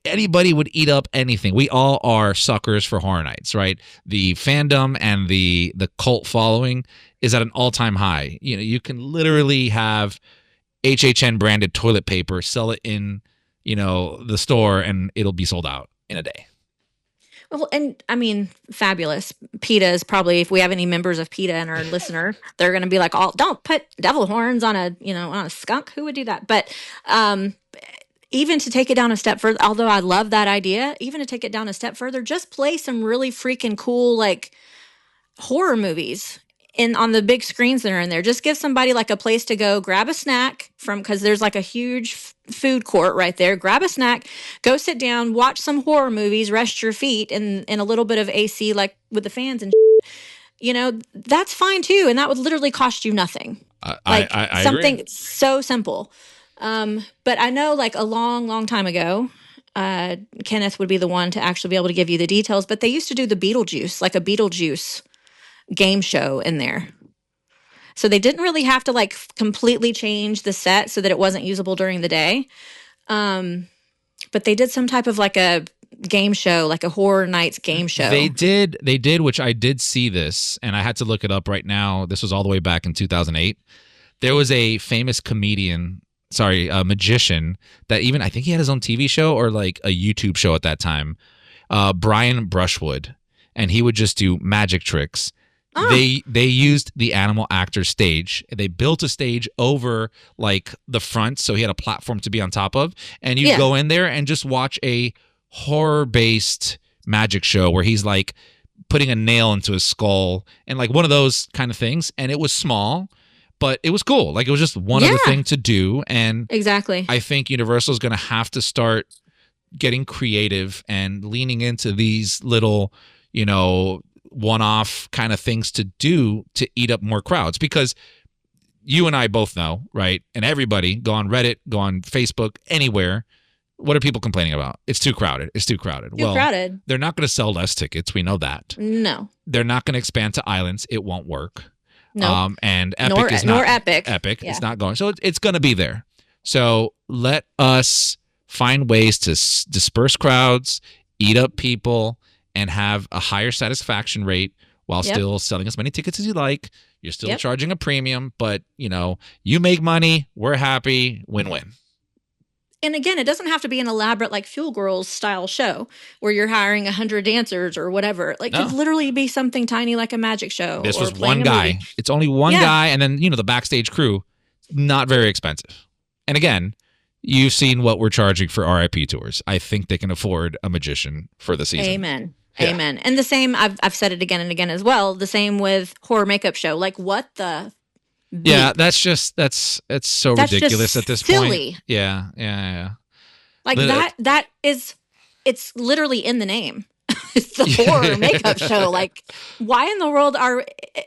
C: anybody would eat up anything. We all are suckers for Horror Nights, right? The fandom and the cult following is at an all-time high. You know, you can literally have HHN branded toilet paper, sell it in, you know, the store, and it'll be sold out in a day.
B: Well, and I mean, fabulous. PETA is probably, if we have any members of PETA in our listener, they're going to be like, "Oh, don't put devil horns on a skunk. Who would do that?" But even to take it down a step further, although I love that idea, even to take it down a step further, just play some really freaking cool like horror movies on the big screens that are in there. Just give somebody like a place to go, grab a snack because there's like a huge food court right there. Grab a snack, go sit down, watch some horror movies, rest your feet in a little bit of AC, like with the fans and you know, that's fine too. And that would literally cost you nothing.
C: I
B: something
C: agree.
B: So simple. But I know like a long, long time ago, Kenneth would be the one to actually be able to give you the details, but they used to do the Beetlejuice, like a Beetlejuice game show in there. So they didn't really have to like completely change the set so that it wasn't usable during the day. But they did some type of like a game show, like a Horror Nights game show.
C: They did, which I did see this, and I had to look it up right now. This was all the way back in 2008. There was a famous a magician that even, I think he had his own TV show or like a YouTube show at that time, Brian Brushwood, and he would just do magic tricks. Oh. They used the animal actor stage. They built a stage over like the front, so he had a platform to be on top of, and you go in there and just watch a horror-based magic show where he's like putting a nail into his skull and like one of those kind of things. And it was small, but it was cool. Like it was just one other thing to do. And
B: exactly,
C: I think Universal is going to have to start getting creative and leaning into these little, you know, one-off kind of things to do to eat up more crowds, because you and I both know, right? And everybody, go on Reddit, go on Facebook, anywhere. What are people complaining about? It's too crowded. It's too crowded.
B: Crowded.
C: They're not going to sell less tickets. We know that.
B: No.
C: They're not going to expand to islands. It won't work.
B: No.
C: And Epic is not.
B: Nor Epic.
C: Epic. Yeah. It's not going. So it's going to be there. So let us find ways to disperse crowds, eat up people, and have a higher satisfaction rate while still selling as many tickets as you like. You're still charging a premium, but, you know, you make money. We're happy. Win-win.
B: And again, it doesn't have to be an elaborate like Fuel Girls style show where you're hiring 100 dancers or whatever. Like it could literally be something tiny like a magic show.
C: This was one guy. It's only one guy, and then, you know, the backstage crew. Not very expensive. And again, you've seen what we're charging for RIP tours. I think they can afford a magician for the season.
B: Amen. Yeah. Amen. And the same, I've said it again and again as well, the same with horror makeup show. Like what the...
C: Yeah, that's so ridiculous at this
B: silly.
C: Point. Yeah.
B: Like it's literally in the name. It's the horror makeup show. Like, why in the world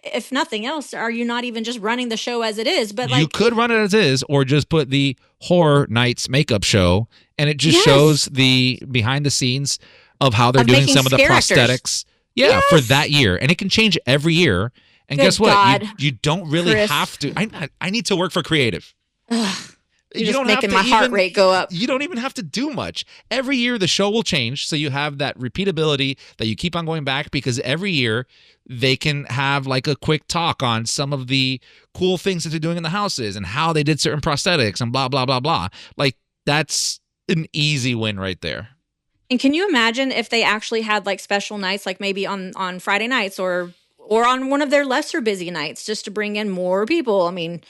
B: if nothing else, are you not even just running the show as it is? But like,
C: you could run it as is, or just put the Horror Nights makeup show, and it just shows the behind the scenes of how they're doing some of the prosthetics. Yeah, for that year, and it can change every year. And
B: Good
C: guess what?
B: God.
C: You don't really have to. I need to work for creative.
B: You're just making my heart rate go up.
C: You don't even have to do much. Every year the show will change, so you have that repeatability that you keep on going back, because every year they can have like a quick talk on some of the cool things that they're doing in the houses and how they did certain prosthetics and blah, blah, blah, blah. Like that's an easy win right there.
B: And can you imagine if they actually had like special nights, like maybe on Friday nights or on one of their lesser busy nights, just to bring in more people? I mean,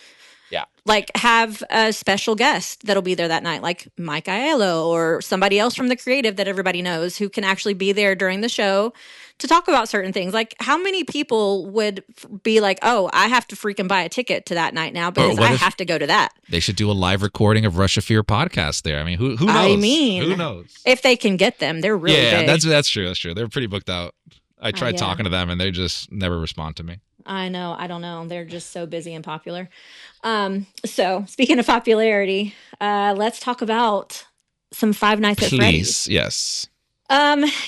C: Yeah.
B: Like have a special guest that'll be there that night, like Mike Aiello or somebody else from the creative that everybody knows who can actually be there during the show to talk about certain things. Like how many people would be like, oh, I have to freaking buy a ticket to that night now because I have to go to that.
C: They should do a live recording of Russia Fear podcast there. I mean, who knows?
B: I mean,
C: who knows?
B: If they can get them, they're really big.
C: That's true. That's true. They're pretty booked out. I tried talking to them and they just never respond to me.
B: I know. I don't know. They're just so busy and popular. So speaking of popularity, let's talk about some Five Nights at Freddy's.
C: Yes.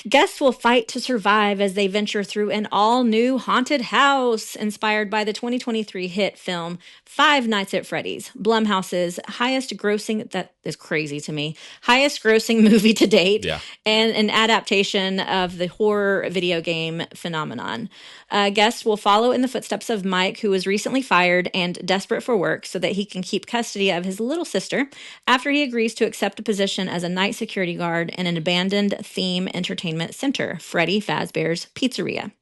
B: Guests will fight to survive as they venture through an all-new haunted house inspired by the 2023 hit film Five Nights at Freddy's, Blumhouse's highest grossing, that is crazy to me, highest grossing movie to date, and an adaptation of the horror video game phenomenon. Guests will follow in the footsteps of Mike, who was recently fired and desperate for work so that he can keep custody of his little sister after he agrees to accept a position as a night security guard in an abandoned theme entertainment center, Freddy Fazbear's Pizzeria.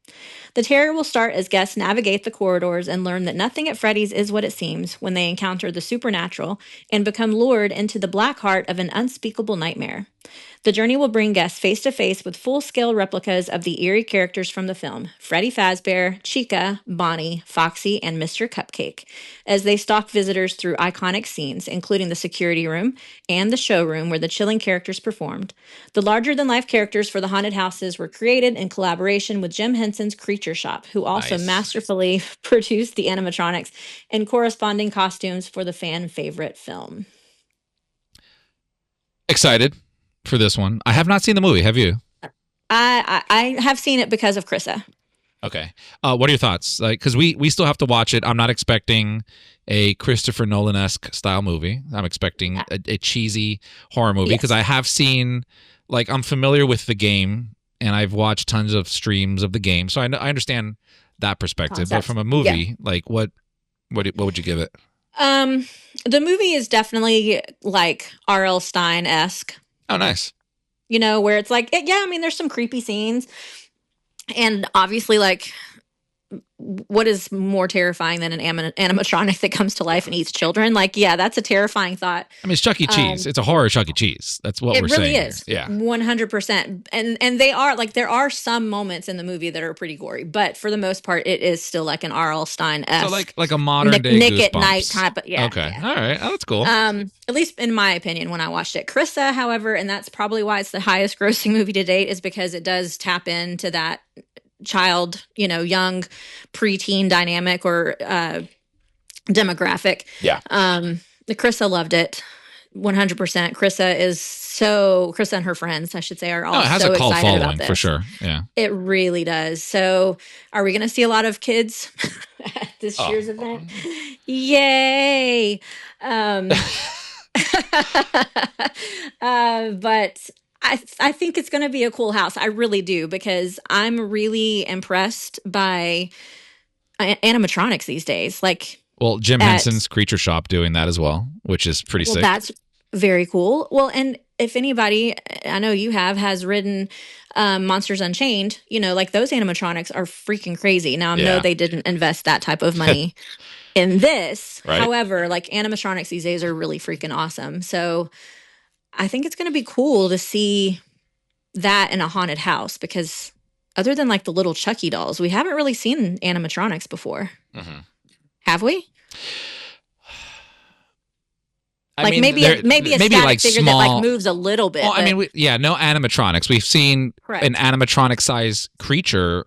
B: The terror will start as guests navigate the corridors and learn that nothing at Freddy's is what it seems when they encounter the supernatural and become lured into the black heart of an unspeakable nightmare. The journey will bring guests face to face with full-scale replicas of the eerie characters from the film, Freddy Fazbear, Chica, Bonnie, Foxy, and Mr. Cupcake, as they stalk visitors through iconic scenes, including the security room and the showroom where the chilling characters performed. The larger-than-life characters for the haunted houses were created in collaboration with Jim Henson's Creature Shop, who also masterfully produced the animatronics and corresponding costumes for the fan-favorite film.
C: Excited for this one. I have not seen the movie. Have you?
B: I have seen it because of Krissa.
C: Okay. What are your thoughts? Like, because we still have to watch it. I'm not expecting a Christopher Nolan-esque style movie. I'm expecting a cheesy horror movie because I have seen, like, I'm familiar with the game and I've watched tons of streams of the game, so I understand that perspective. But from a movie, like, what would you give it?
B: The movie is definitely like R.L. Stine-esque.
C: Oh, nice.
B: You know, where it's like, I mean, there's some creepy scenes. And obviously, like, what is more terrifying than an animatronic that comes to life and eats children? Like, yeah, that's a terrifying thought.
C: I mean, it's Chuck E. Cheese. It's a horror Chuck E. Cheese. That's what we're saying. It really is.
B: Yeah. 100%. And they are, like, there are some moments in the movie that are pretty gory. But for the most part, it is still like an R.L. Stine-esque.
C: So like a modern day
B: Nick
C: Goosebumps.
B: at Night type. Yeah.
C: Okay. Yeah. All right. Oh, that's cool.
B: At least in my opinion when I watched it. Krissa, however, and that's probably why it's the highest grossing movie to date, is because it does tap into that child, you know, young preteen dynamic or demographic.
C: Yeah.
B: The Krissa loved it 100%. Krissa and her friends, I should say, are all
C: it has
B: so
C: a cult
B: excited
C: following
B: about this.
C: for sure. Yeah.
B: It really does. So are we going to see a lot of kids at this year's event? Yay. But I think it's going to be a cool house. I really do, because I'm really impressed by animatronics these days. Like,
C: well, Jim Henson's Creature Shop doing that as well, which is pretty sick.
B: That's very cool. Well, and if anybody, I know you has ridden Monsters Unchained, you know, like those animatronics are freaking crazy. Now, I know they didn't invest that type of money in this. Right. However, like animatronics these days are really freaking awesome. So I think it's going to be cool to see that in a haunted house, because other than like the little Chucky dolls, we haven't really seen animatronics before. Mm-hmm. Have we? Like maybe a static
C: like
B: figure
C: small,
B: that like moves a little bit.
C: Well, I mean, no animatronics. We've seen an animatronic-sized creature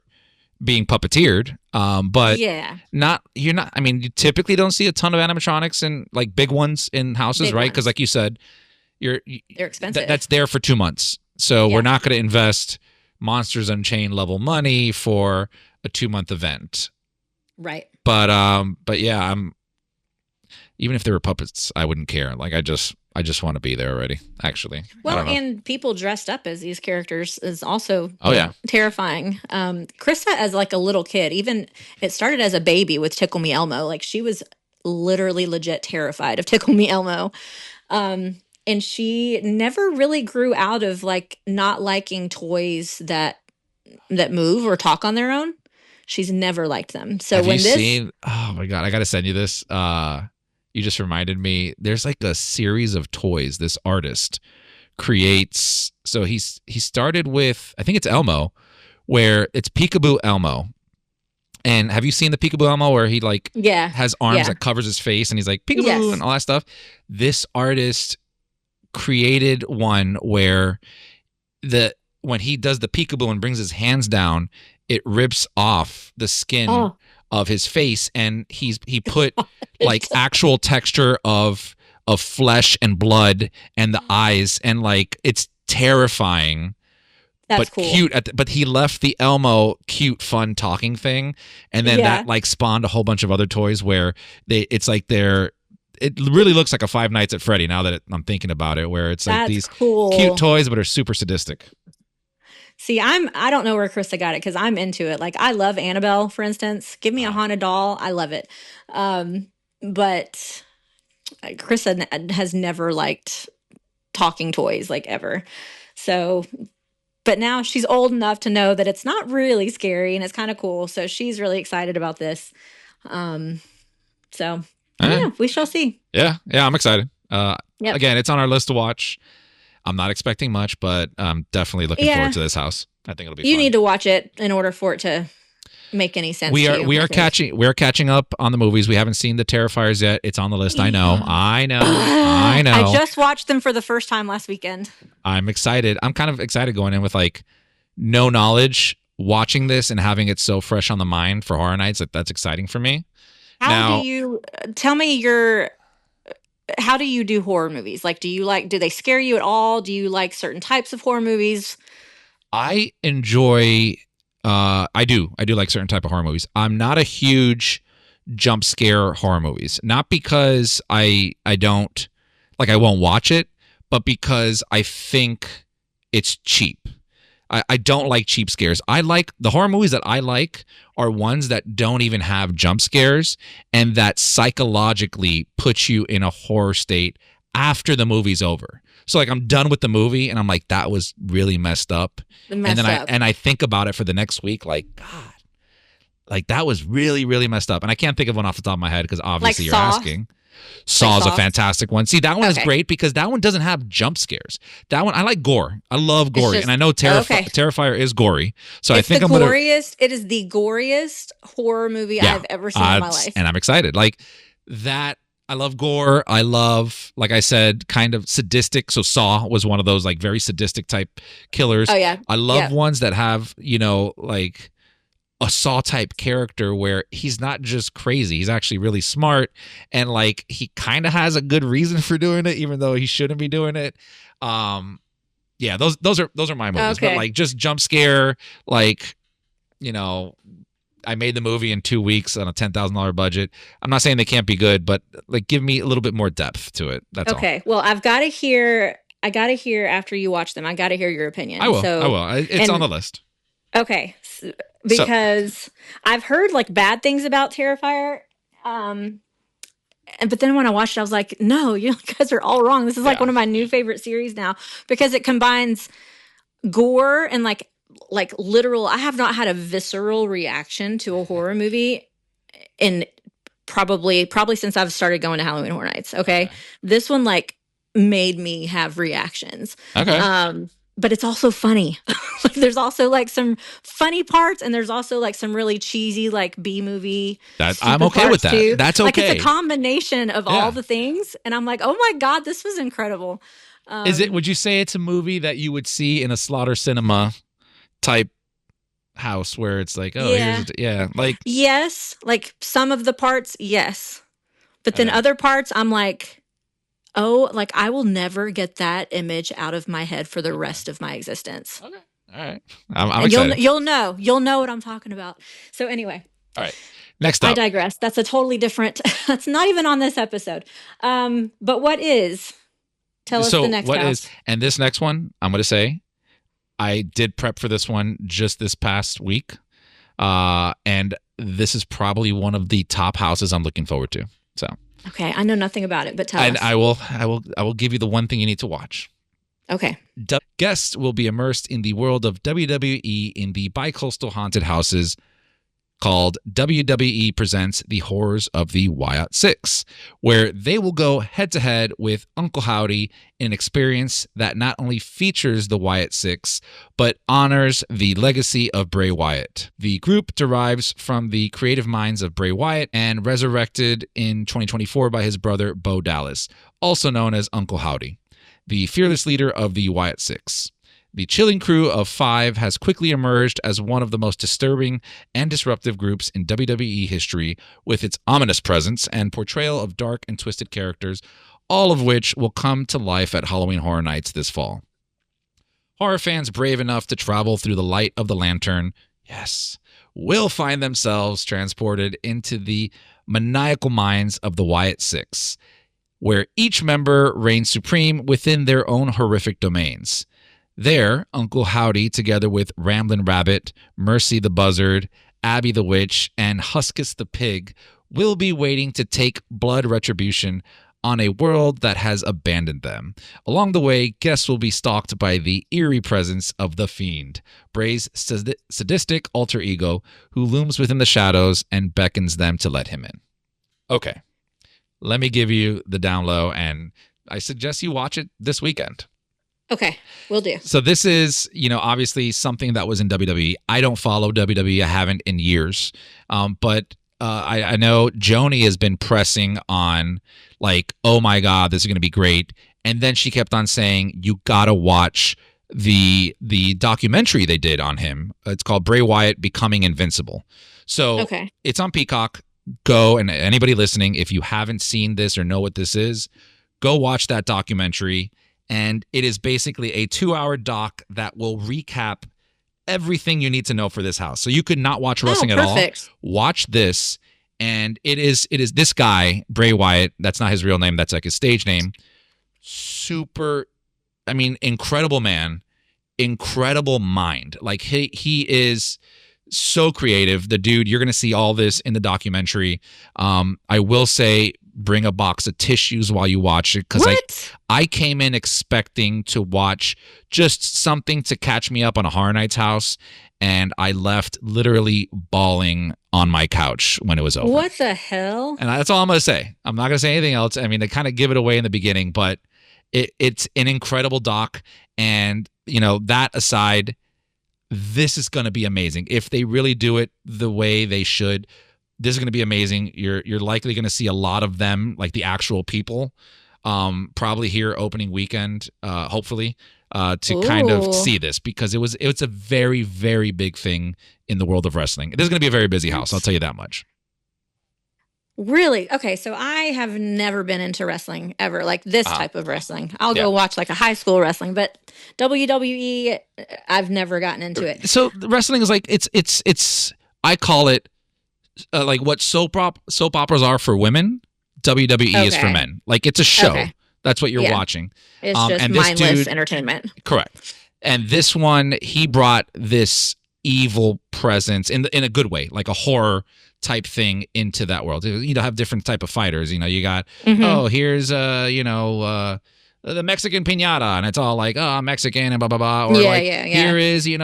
C: being puppeteered, but I mean, you typically don't see a ton of animatronics in like big ones in houses, right? Because like you said, they're
B: expensive.
C: That's there for 2 months, so we're not going to invest Monsters Unchained level money for a 2-month event,
B: right?
C: But yeah, even if they were puppets, I wouldn't care. Like I just want to be there already. Actually,
B: well, and people dressed up as these characters is also terrifying. Krista as like a little kid, even it started as a baby with Tickle Me Elmo. Like she was literally legit terrified of Tickle Me Elmo. And she never really grew out of like not liking toys that move or talk on their own. She's never liked them. So
C: have you seen? Oh my god, I got to send you this. you just reminded me. There's like a series of toys this artist creates. So he started with, I think it's Elmo, where it's Peekaboo Elmo. And have you seen the Peekaboo Elmo where he like has arms that covers his face and he's like Peekaboo and all that stuff? This artist created one where when he does the Peekaboo and brings his hands down, it rips off the skin of his face, and he put like actual texture of flesh and blood and the eyes, and like it's terrifying. That's cool. Cute. But he left the Elmo cute, fun talking thing, and then that like spawned a whole bunch of other toys where it really looks like a Five Nights at Freddy. Now that I'm thinking about it, where it's like these cute toys but are super sadistic.
B: See, I don't know where Krista got it because I'm into it. Like I love Annabelle, for instance. Give me a haunted doll, I love it. But Krista has never liked talking toys, like ever. So. But now she's old enough to know that it's not really scary and it's kind of cool. So she's really excited about this. We shall see.
C: Yeah, I'm excited. Again, it's on our list to watch. I'm not expecting much, but I'm definitely looking forward to this house. I think it'll be fun.
B: You need to watch it in order for it to make any sense.
C: We are catching up on the movies. We haven't seen the Terrifiers yet. It's on the list. I know.
B: I just watched them for the first time last weekend.
C: I'm excited. I'm kind of excited going in with like no knowledge, watching this and having it so fresh on the mind for horror nights. That's exciting for me.
B: How do you do horror movies? Like, do they scare you at all? Do you like certain types of horror movies?
C: I enjoy I do like certain type of horror movies. I'm not a huge jump scare horror movies. Not because I don't like I won't watch it, but because I think it's cheap. I don't like cheap scares. I like the horror movies that I like are ones that don't even have jump scares and that psychologically put you in a horror state after the movie's over. So like I'm done with the movie and I'm like, that was really messed up. I think about it for the next week, like, God, like that was really, really messed up. And I can't think of one off the top of my head because obviously you're asking. Saw is a fantastic one. See, that one is great because that one doesn't have jump scares. That one, I like gore. I love gory. And I know Terrifier is gory. So I think
B: it is the goriest horror movie I've ever seen in my life.
C: And I'm excited. Like that. I love gore. I love, like I said, kind of sadistic. So Saw was one of those like very sadistic type killers.
B: Oh, yeah.
C: I love ones that have, like a Saw type character where he's not just crazy. He's actually really smart. And like he kind of has a good reason for doing it, even though he shouldn't be doing it. Those are my movies.
B: Okay.
C: But like just jump scare, like, I made the movie in 2 weeks on a $10,000 budget. I'm not saying they can't be good, but like give me a little bit more depth to it. That's all.
B: Okay. Well, I got to hear after you watch them. I got to hear your opinion.
C: I will. It's on the list. Okay.
B: Because I've heard like bad things about Terrifier. But then when I watched it, I was like, no, you guys are all wrong. This is like one of my new favorite series now because it combines gore and like literal. I have not had a visceral reaction to a horror movie in probably since I've started going to Halloween Horror Nights. Okay. This one like made me have reactions.
C: Okay.
B: But it's also funny. Like there's also like some funny parts and there's also like some really cheesy like B movie.
C: I'm okay with that. Too. That's okay.
B: Like it's a combination of all the things. And I'm like, oh my God, this was incredible.
C: Would you say it's a movie that you would see in a Slaughter Cinema type house where it's like, like
B: yes, like some of the parts, yes. But then other parts I'm like, oh, like I will never get that image out of my head for the rest of my existence.
C: Okay. All right. I'm excited.
B: You'll know what I'm talking about. So anyway.
C: All right. Next up.
B: I digress. That's a totally different, that's not even on this episode. But what is? Tell us the next house.
C: And this next one, I'm going to say, I did prep for this one just this past week. And this is probably one of the top houses I'm looking forward to. So.
B: Okay, I know nothing about it, but tell us.
C: And I will give you the one thing you need to watch.
B: Okay.
C: Guests will be immersed in the world of WWE in the bi-coastal haunted houses called WWE Presents The Horrors of the Wyatt Six, where they will go head-to-head with Uncle Howdy in an experience that not only features the Wyatt Six, but honors the legacy of Bray Wyatt. The group derives from the creative minds of Bray Wyatt and resurrected in 2024 by his brother Bo Dallas, also known as Uncle Howdy, the fearless leader of the Wyatt Six. The Chilling Crew of Five has quickly emerged as one of the most disturbing and disruptive groups in WWE history, with its ominous presence and portrayal of dark and twisted characters, all of which will come to life at Halloween Horror Nights this fall. Horror fans brave enough to travel through the light of the lantern, yes, will find themselves transported into the maniacal minds of the Wyatt Six, where each member reigns supreme within their own horrific domains. There, Uncle Howdy, together with Ramblin' Rabbit, Mercy the Buzzard, Abby the Witch, and Huskus the Pig, will be waiting to take blood retribution on a world that has abandoned them. Along the way, guests will be stalked by the eerie presence of the Fiend, Bray's sadistic alter ego, who looms within the shadows and beckons them to let him in. Okay, let me give you the down low, and I suggest you watch it this weekend.
B: Okay, will do.
C: So this is, obviously something that was in WWE. I don't follow WWE. I haven't in years. But I know Joni has been pressing on like, oh my God, this is going to be great. And then she kept on saying, you got to watch the documentary they did on him. It's called Bray Wyatt Becoming Invincible. So It's on Peacock. Go, and anybody listening, if you haven't seen this or know what this is, go watch that documentary. And it is basically a 2-hour doc that will recap everything you need to know for this house. So you could not watch wrestling at all. Watch this. And it is this guy, Bray Wyatt. That's not his real name. That's like his stage name. Incredible man, incredible mind. Like he is so creative. The dude, you're going to see all this in the documentary. I will say, bring a box of tissues while you watch it, because I came in expecting to watch just something to catch me up on a Horror Nights house, and I left literally bawling on my couch when it was over.
B: What the hell?
C: And that's all I'm going to say. I'm not going to say anything else. I mean, they kind of give it away in the beginning, but it's an incredible doc, and that aside, this is going to be amazing. If they really do it the way they should, this is going to be amazing. You're likely going to see a lot of them, like the actual people, probably here opening weekend, hopefully, to kind of see this, because it's a very, very big thing in the world of wrestling. This is going to be a very busy house. I'll tell you that much.
B: Really? Okay, so I have never been into wrestling ever, like this type of wrestling. I'll go watch like a high school wrestling, but WWE, I've never gotten into it.
C: So wrestling is like it's I call it like what soap operas are for women, WWE is for men. Like it's a show. Okay. That's what you're watching.
B: It's just mindless entertainment.
C: Correct. And this one, he brought this evil presence in a good way, like a horror type thing into that world. Have different type of fighters. You got here's the Mexican piñata, and it's all like, oh, I'm Mexican and blah blah blah, or here is the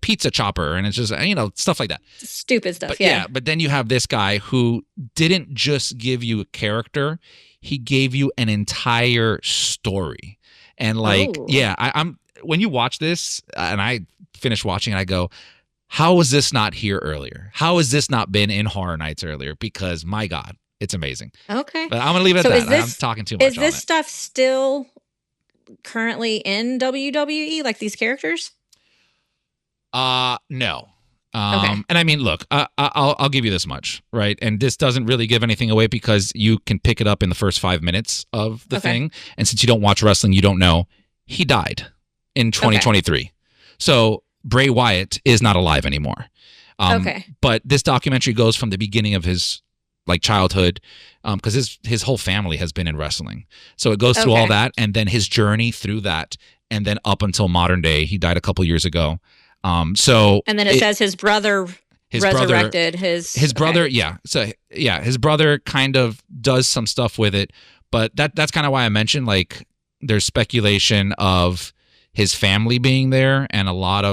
C: pizza chopper, and it's just stuff like that,
B: stupid stuff.
C: But but then you have this guy who didn't just give you a character, he gave you an entire story. And I'm when you watch this, and I finish watching, and I go, how was this not here earlier? How has this not been in Horror Nights earlier? Because my God, it's amazing.
B: Okay.
C: But I'm going to leave it at that. I'm talking too much.
B: Is this stuff still currently in WWE, like these characters?
C: No.
B: Okay.
C: And I mean, look, I'll give you this much, right? And this doesn't really give anything away, because you can pick it up in the first 5 minutes of the thing. And since you don't watch wrestling, you don't know. He died in 2023. Okay. So Bray Wyatt is not alive anymore. But this documentary goes from the beginning of his childhood, because his whole family has been in wrestling. So it goes through all that, and then his journey through that, and then up until modern day. He died a couple years ago. And
B: then it says his brother resurrected his brother. Yeah. So his brother kind of does some stuff with it, but that's kind of why I mentioned, like, there's speculation of
C: his family being there, and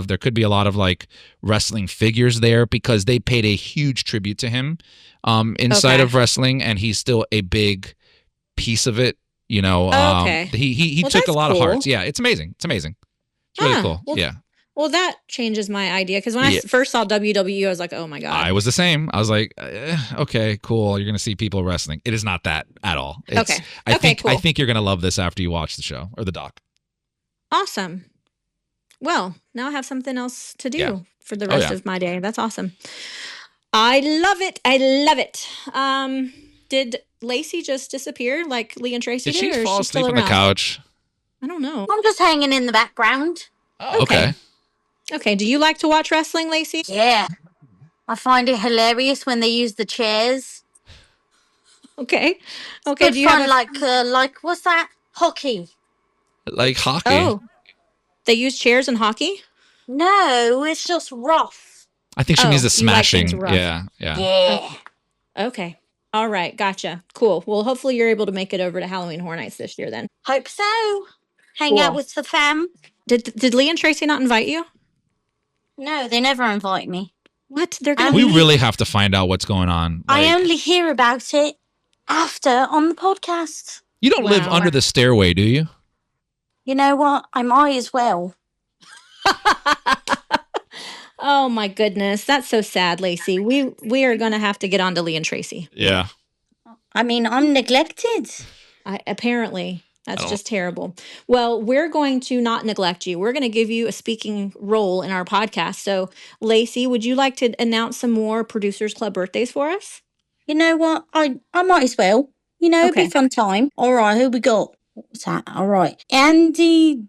C: there could be a lot of like wrestling figures there because they paid a huge tribute to him inside of wrestling, and he's still a big piece of it. You know, he took a lot of hearts. Yeah, it's amazing. It's amazing. It's really cool.
B: Well,
C: yeah.
B: Well, that changes my idea because when I first saw WWE, I was like, oh my God.
C: I was the same. I was like, okay, cool. You're going to see people wrestling. It is not that at all.
B: Okay.
C: I think you're going to love this after you watch the show or the doc.
B: Awesome. Well, now I have something else to do for the rest of my day. That's awesome. I love it. I love it. Did Lacey just disappear like Lee and Tracy did?
C: Did she fall asleep on the couch?
B: I don't know.
D: I'm just hanging in the background.
C: Oh, okay.
B: Okay. Do you like to watch wrestling, Lacey?
D: Yeah. I find it hilarious when they use the chairs.
B: Okay.
D: Good do you fun, like what's that? Hockey.
C: Like hockey?
B: Oh. They use chairs in hockey?
D: No, it's just rough.
C: I think she means the smashing. Yeah.
B: Okay. All right. Gotcha. Cool. Well, hopefully you're able to make it over to Halloween Horror Nights this year then.
D: Hope so. Hang out with the fam.
B: Did Lee and Tracy not invite you?
D: No, they never invite me.
B: What?
C: We really have to find out what's going on.
D: I only hear about it after on the podcast.
C: You don't live under the stairway, do you?
D: You know what? I might as well.
B: Oh my goodness. That's so sad, Lacey. We are going to have to get on to Lee and Tracy.
C: Yeah.
D: I mean, I'm neglected.
B: Apparently. That's just terrible. Well, we're going to not neglect you. We're going to give you a speaking role in our podcast. So, Lacey, would you like to announce some more Producers Club birthdays for us?
D: You know what? I might as well. You know, it'd be a fun time. All right, who we got? What's that? All right. Andy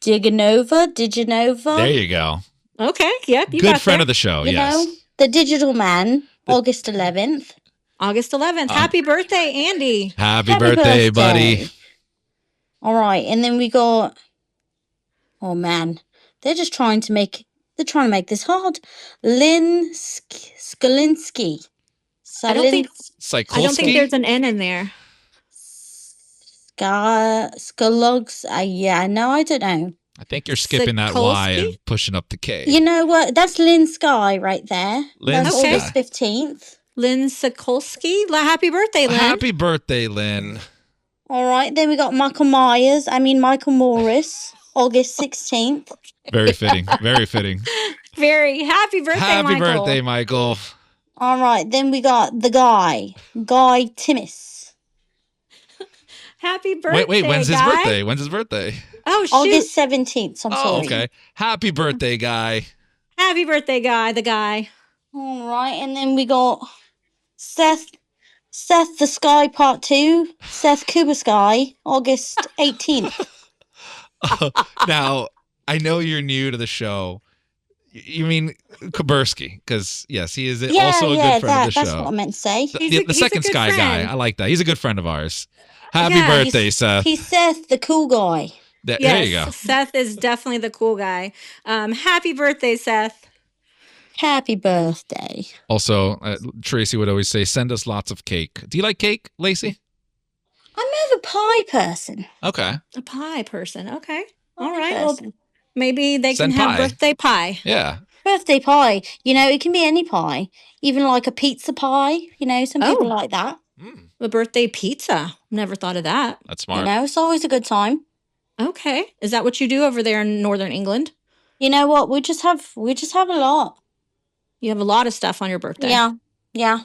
D: Diganova.
C: There you go.
B: Okay. Yep.
C: Good friend of the show.
D: You know, the Digital Man, August 11th.
B: August 11th. Happy birthday, Andy.
C: Happy birthday, buddy.
D: All right. And then we got, oh man, they're trying to make this hard. Lynn Skalinsky.
B: I don't think there's an N in there.
D: Skalogs. No, I don't know.
C: I think you're skipping that Y and pushing up the K.
D: You know what? That's Lynn Sky right there. That's August 15th.
B: Lynn Sokolsky. Happy birthday, Lynn.
C: Happy birthday, Lynn.
D: All right. Then we got Michael Morris, August 16th.
C: Very fitting. Very fitting.
B: Very happy birthday, Michael.
C: Happy birthday, Michael.
D: All right. Then we got the Guy Timmis.
B: Happy birthday,
C: Wait, when's his birthday? When's his birthday?
B: Oh, shoot.
D: August 17th. I'm sorry.
C: Okay. Happy birthday, Guy.
B: Happy birthday, Guy, the guy.
D: All right. And then we got Seth the Sky Part 2, Seth Kuba Sky, August 18th.
C: Now, I know you're new to the show. You mean Kuberski, because, yes, he is also a good friend of the show.
D: That's what I meant to say.
C: The second Sky guy. I like that. He's a good friend of ours. Happy birthday, Seth.
D: He's Seth, the cool guy.
C: There you go.
B: Seth is definitely the cool guy. Happy birthday, Seth.
D: Happy birthday.
C: Also, Tracy would always say, send us lots of cake. Do you like cake, Lacey?
D: I'm more of a pie person.
C: Okay.
B: A pie person. Okay. All right. Well, maybe they can have birthday pie.
C: Yeah.
D: Birthday pie. You know, it can be any pie. Even like a pizza pie. You know, some people like that.
B: A birthday pizza. Never thought of that.
C: That's smart.
D: You know, it's always a good time.
B: Okay. Is that what you do over there in Northern England?
D: You know what? We just have a lot.
B: You have a lot of stuff on your birthday.
D: Yeah.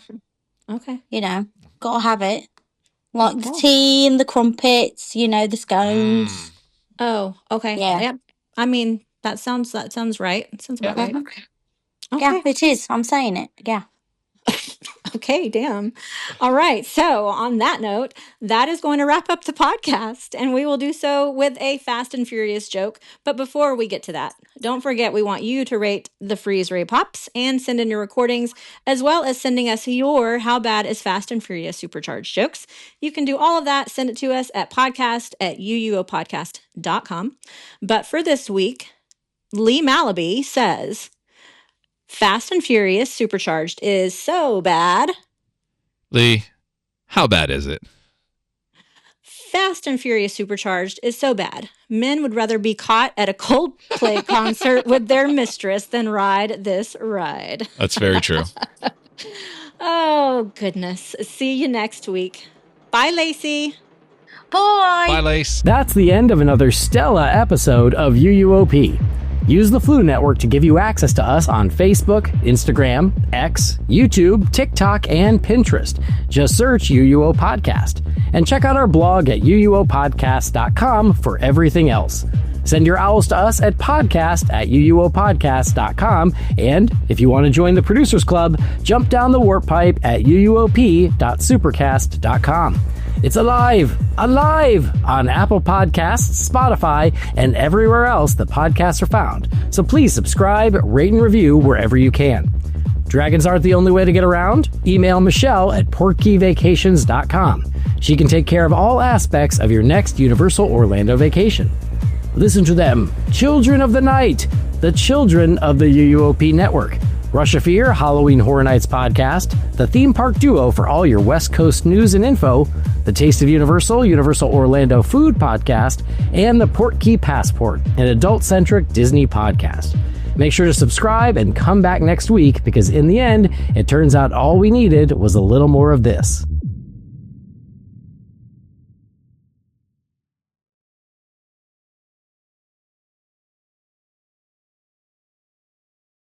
B: Okay.
D: You know, gotta have it. Like the tea and the crumpets, you know, the scones.
B: Oh, okay.
D: Yeah.
B: Yep. I mean, that sounds right. It sounds about right.
D: Okay. Yeah, it is. I'm saying it. Yeah.
B: Okay, damn. All right. So, on that note, that is going to wrap up the podcast, and we will do so with a Fast and Furious joke. But before we get to that, don't forget we want you to rate the Freeze Ray Pops and send in your recordings, as well as sending us your How Bad is Fast and Furious Supercharged jokes. You can do all of that. Send it to us at podcast@uuopodcast.com. But for this week, Lee Malaby says, Fast and Furious Supercharged is so bad.
C: Lee, how bad is it?
B: Fast and Furious Supercharged is so bad. Men would rather be caught at a Coldplay concert with their mistress than ride this ride.
C: That's very true.
B: Oh, goodness. See you next week. Bye, Lacey.
D: Bye.
C: Bye, Lace.
J: That's the end of another Stella episode of UUOP. Use the Flu Network to give you access to us on Facebook, Instagram, X, YouTube, TikTok, and Pinterest. Just search UUO Podcast. And check out our blog at uuopodcast.com for everything else. Send your owls to us at podcast@uuopodcast.com. And if you want to join the Producers Club, jump down the warp pipe at uuop.supercast.com. It's alive on Apple Podcasts, Spotify, and everywhere else that podcasts are found. So please subscribe, rate, and review wherever you can. Dragons aren't the only way to get around. Email Michelle at portkeyvacations.com. She can take care of all aspects of your next Universal Orlando vacation. Listen to them, Children of the Night, the children of the UUOP network. Rush of Fear, Halloween Horror Nights podcast, the theme park duo for all your West Coast news and info, the Taste of Universal, Universal Orlando food podcast, and the Port Key Passport, an adult-centric Disney podcast. Make sure to subscribe and come back next week because in the end, it turns out all we needed was a little more of this.